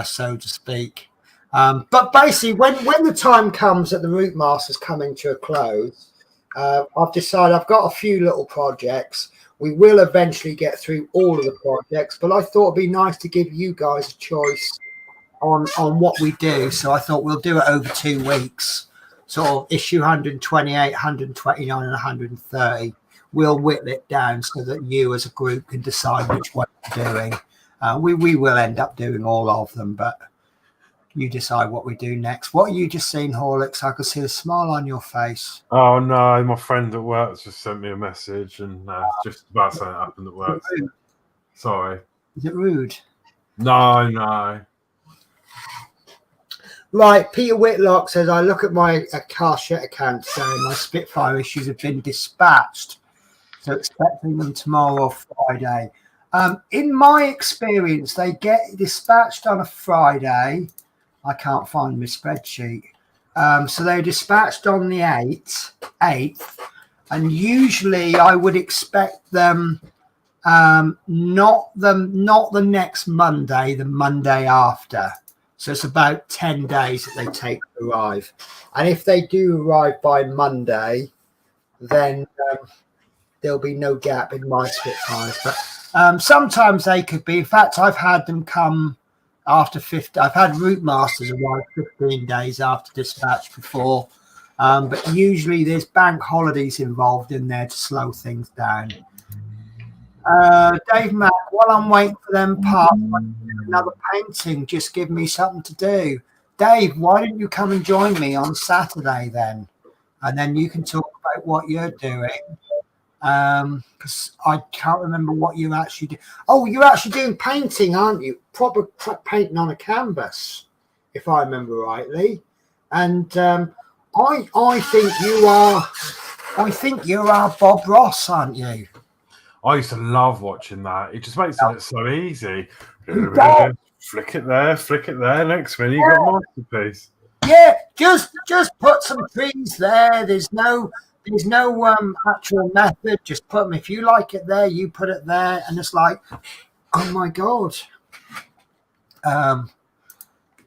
so to speak. But basically, when the time comes that the Routemasters coming to a close, I've decided I've got a few little projects. We will eventually get through all of the projects, but I thought it'd be nice to give you guys a choice on what we do. So I thought we'll do it over 2 weeks. Sort of issue 128, 129, and 130. We'll whittle it down so that you as a group can decide which one you're doing. We will end up doing all of them, but you decide what we do next. What are you just seeing, Horlicks? I can see the smile on your face. Oh no, my friend at work just sent me a message, and just about something happened at work. Sorry. Is it rude? No. Right, Peter Whitlock says, I look at my Hachette account saying my Spitfire issues have been dispatched. So expecting them tomorrow or Friday. In my experience, they get dispatched on a Friday. I can't find my spreadsheet. So they're dispatched on the 8th. And usually I would expect them not the next Monday, the Monday after. So it's about 10 days that they take to arrive. And if they do arrive by Monday, then there'll be no gap in my Spitfires. But sometimes they could be. In fact, I've had them come after 50. I've had Routemasters arrive 15 days after dispatch before. But usually there's bank holidays involved in there to slow things down. Dave Mack, while I'm waiting for them parts, another painting, just give me something to do. Dave, why don't you come and join me on Saturday then? And then you can talk about what you're doing. Because I can't remember what you actually do. Oh, you're actually doing painting, aren't you? Proper painting on a canvas, if I remember rightly. And I think you are Bob Ross, aren't you? I used to love watching that. It just makes it look so easy. Flick it there. Next minute, you got a masterpiece. Yeah, just put some trees there. There's no actual method. Just put them. If you like it there, you put it there, and it's like, oh my god.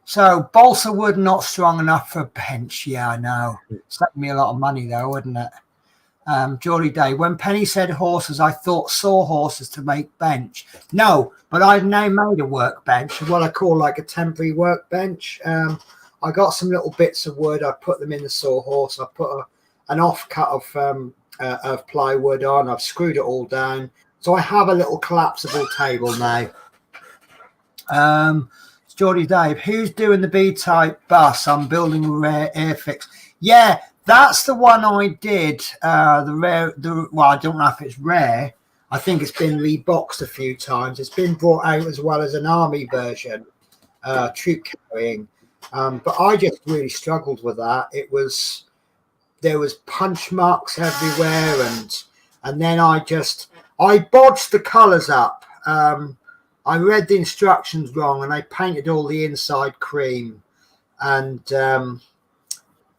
So balsa wood not strong enough for a bench. Yeah, I know. It's like me a lot of money though, wouldn't it? Geordie Day, when Penny said horses, I thought sawhorses to make bench. No, but I've now made a workbench, what I call like a temporary workbench. I got some little bits of wood. I put them in the sawhorse. I put an offcut of plywood on. I've screwed it all down. So I have a little collapsible table now. It's Geordie Dave. Who's doing the B-type bus? I'm building a rare Airfix. Yeah, that's the one I did. Well, I don't know if it's rare. I think it's been reboxed a few times. It's been brought out as well as an army version, troop carrying. But I just really struggled with that. There was punch marks everywhere, and then I bodged the colours up. I read the instructions wrong, and I painted all the inside cream, and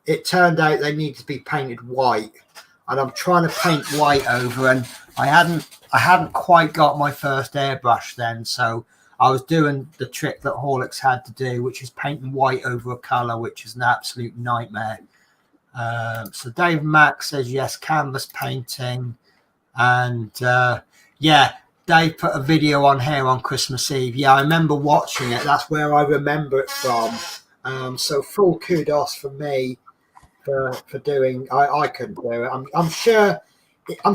it turned out they need to be painted white. And I'm trying to paint white over, and I hadn't quite got my first airbrush then, so I was doing the trick that Horlicks had to do, which is painting white over a colour, which is an absolute nightmare. So Dave Mack says yes, canvas painting, and yeah, Dave put a video on here on Christmas Eve. Yeah, I remember watching it. That's where I remember it from. So full kudos for me for doing. I couldn't do it. I'm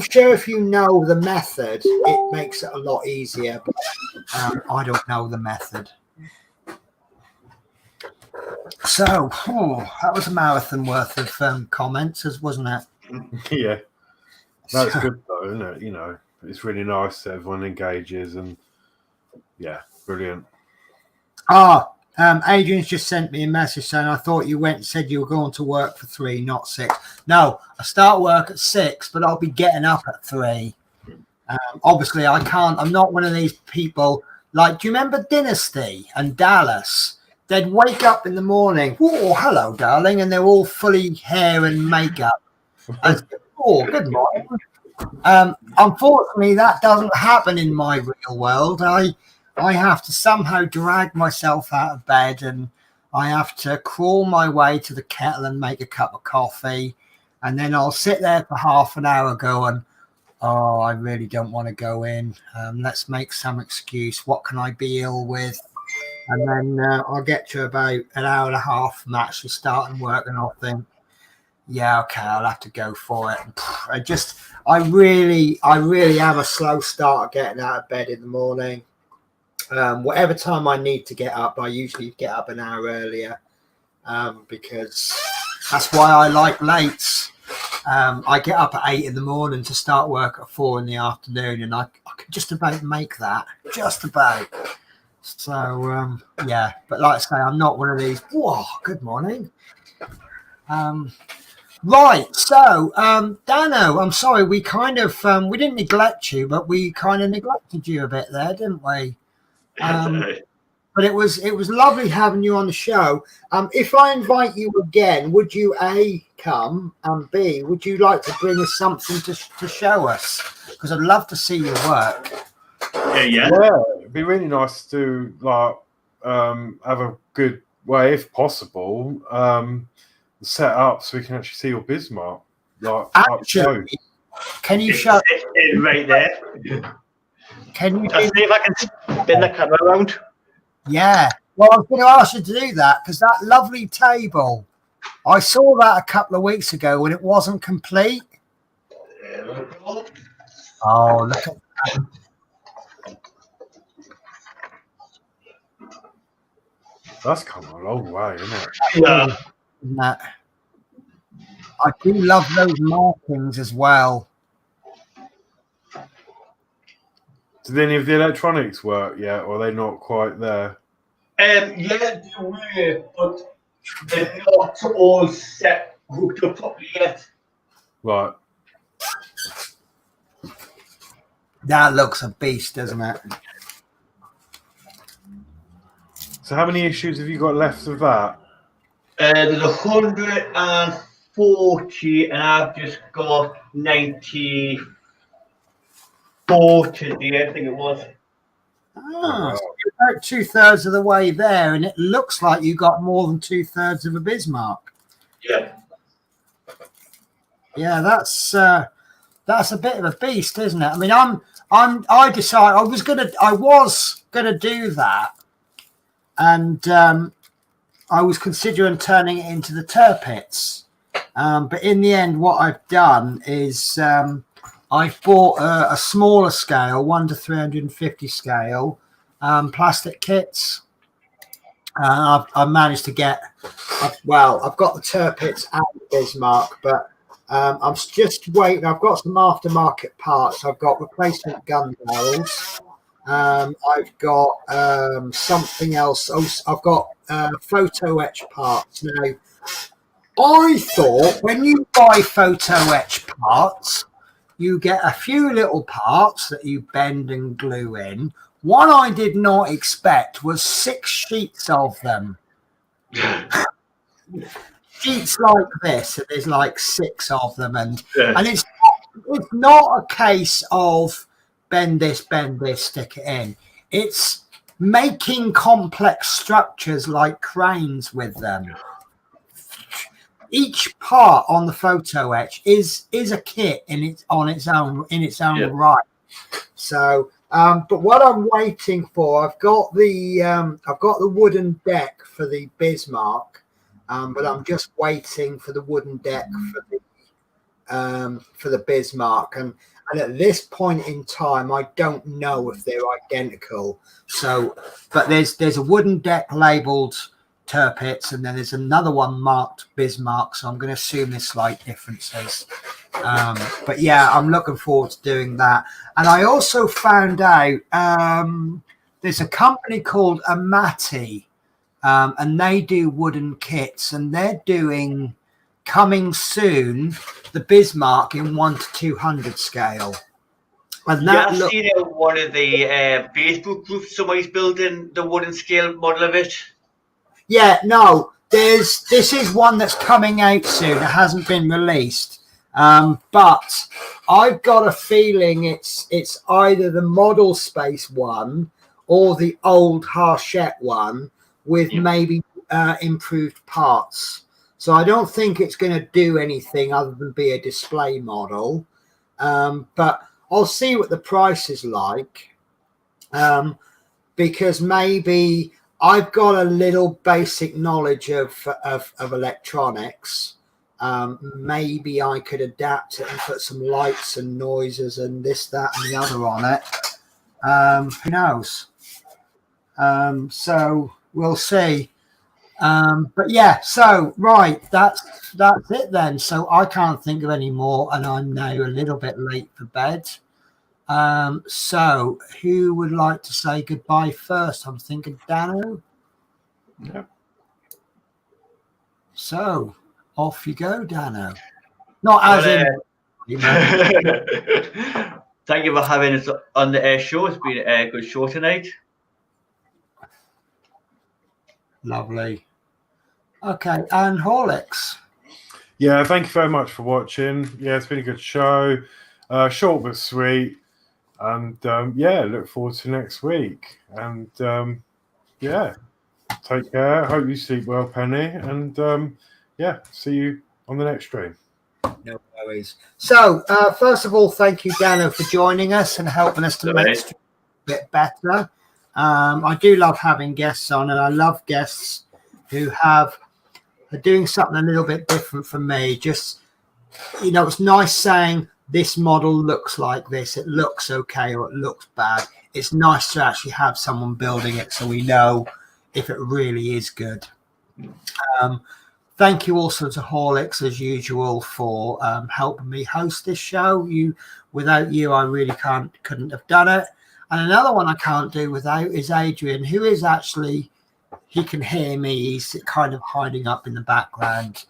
sure if you know the method, it makes it a lot easier. But I don't know the method. So that was a marathon worth of comments, wasn't it? Yeah, that's good though, isn't it? You know, it's really nice that everyone engages, and yeah, brilliant. Adrian's just sent me a message saying I thought you went and said you were going to work for 3, not 6. No, I start work at 6, but I'll be getting up at 3. Obviously, I can't. I'm not one of these people. Like, do you remember Dynasty and Dallas? They'd wake up in the morning. Oh, hello, darling, and they're all fully hair and makeup. Oh, good morning. Unfortunately, that doesn't happen in my real world. I have to somehow drag myself out of bed, and I have to crawl my way to the kettle and make a cup of coffee. And then I'll sit there for half an hour going, oh, I really don't want to go in. Let's make some excuse. What can I be ill with? And then I'll get to about an hour and a half from actually starting work, and I'll think, yeah, okay, I'll have to go for it. I really am a slow start getting out of bed in the morning. Whatever time I need to get up, I usually get up an hour earlier, because that's why I like lates. I get up at 8 in the morning to start work at 4 in the afternoon, and I can just about make that. Just about. So yeah, but like I say, I'm not one of these. Whoa, good morning. Right, so Dano, I'm sorry, we kind of we didn't neglect you, but we kind of neglected you a bit there, didn't we? But it was lovely having you on the show. If I invite you again, would you A, come, and B, would you like to bring us something to show us? Because I'd love to see your work. Yeah. It'd be really nice to have a good way, if possible, set up so we can actually see your Bismarck. Actually, can you show it right there? Can you see if I can spin the camera around? Yeah. Well, I was going to ask you to do that because that lovely table, I saw that a couple of weeks ago when it wasn't complete. Oh, look at that. That's come a long way, isn't it? Yeah. Isn't that? I do love those markings as well. Did any of the electronics work yet, or are they not quite there? Yeah, they were, but they're not all set hooked up properly yet. Right. That looks a beast, doesn't it? So how many issues have you got left of that? There's 140, and I've just got 94 today, I think it was. Ah, so you're about 2/3 of the way there, and it looks like you got more than 2/3 of a Bismarck. Yeah. Yeah, that's a bit of a beast, isn't it? I mean, I decided I was gonna do that, and I was considering turning it into the Tirpitz, but in the end, what I've done is I've bought a smaller scale, 1 to 350 scale, plastic kits. I've managed to get, I've got the Tirpitz and the Bismarck, but I'm just waiting. I've got some aftermarket parts. I've got replacement gun barrels. I've got something else. I've got photo etch parts. Now, I thought when you buy photo etch parts, you get a few little parts that you bend and glue in. What I did not expect was 6 sheets of them. Sheets like this, and there's like 6 of them, and it's not a case of bend this, stick it in. It's making complex structures like cranes with them. Each part on the photo etch is a kit in its own right. So, but what I'm waiting for, I've got the wooden deck for the Bismarck, but I'm just waiting for the wooden deck for the Bismarck, and at this point in time, I don't know if they're identical. So, but there's a wooden deck labelled Tirpitz, and then there's another one marked Bismarck, so I'm going to assume there's slight differences. But yeah, I'm looking forward to doing that. And I also found out there's a company called Amati, and they do wooden kits, and they're doing, coming soon, the Bismarck in 1 to 200 scale. And that I've seen it in one of the Facebook groups. Somebody's building the wooden scale model of it. Yeah, no, this is one that's coming out soon. It hasn't been released, but I've got a feeling it's either the Model Space one or the old Hachette one with maybe improved parts. So I don't think it's going to do anything other than be a display model, but I'll see what the price is like, because maybe I've got a little basic knowledge of electronics. Maybe I could adapt it and put some lights and noises and this, that, and the other on it. Who knows? So we'll see. But yeah, so right, that's it then. So I can't think of any more, and I'm now a little bit late for bed. So who would like to say goodbye first? I'm thinking Dano. Yeah. So off you go, Dano. Not as in. You know. Thank you for having us on the air show. It's been a good show tonight. Lovely. Okay, and Horlicks. Yeah, thank you very much for watching. Yeah, it's been a good show. Short but sweet. And yeah, look forward to next week. And yeah, take care. Hope you sleep well, Penny. And yeah, see you on the next stream. No worries. So, first of all, thank you, Dano, for joining us and helping us to make it a bit better. I do love having guests on, and I love guests who are doing something a little bit different from me. Just, you know, it's nice saying this model looks like this, it looks okay, or it looks bad. It's nice to actually have someone building it so we know if it really is good. Thank you also to Horlicks, as usual, for helping me host this show. Without you, I really couldn't have done it. And another one I can't do without is Adrian, who is actually, he can hear me. He's kind of hiding up in the background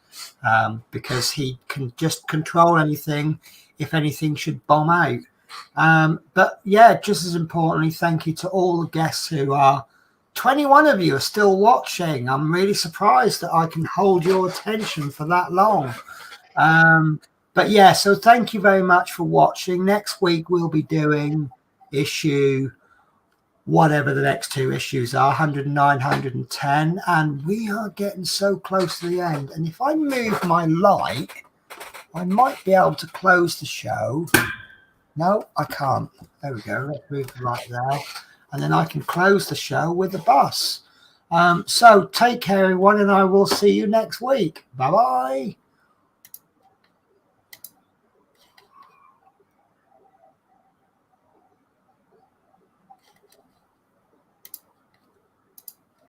because he can just control anything if anything should bomb out. But yeah, just as importantly, thank you to all the guests who are 21 of you are still watching. I'm really surprised that I can hold your attention for that long. But yeah, so thank you very much for watching. Next week, we'll be doing issue, whatever the next two issues are, 109, 110. And we are getting so close to the end. And if I move my light, I might be able to close the show. No, I can't. There we go. Let's move the light there. And then I can close the show with the bus. So take care, everyone, and I will see you next week. Bye-bye.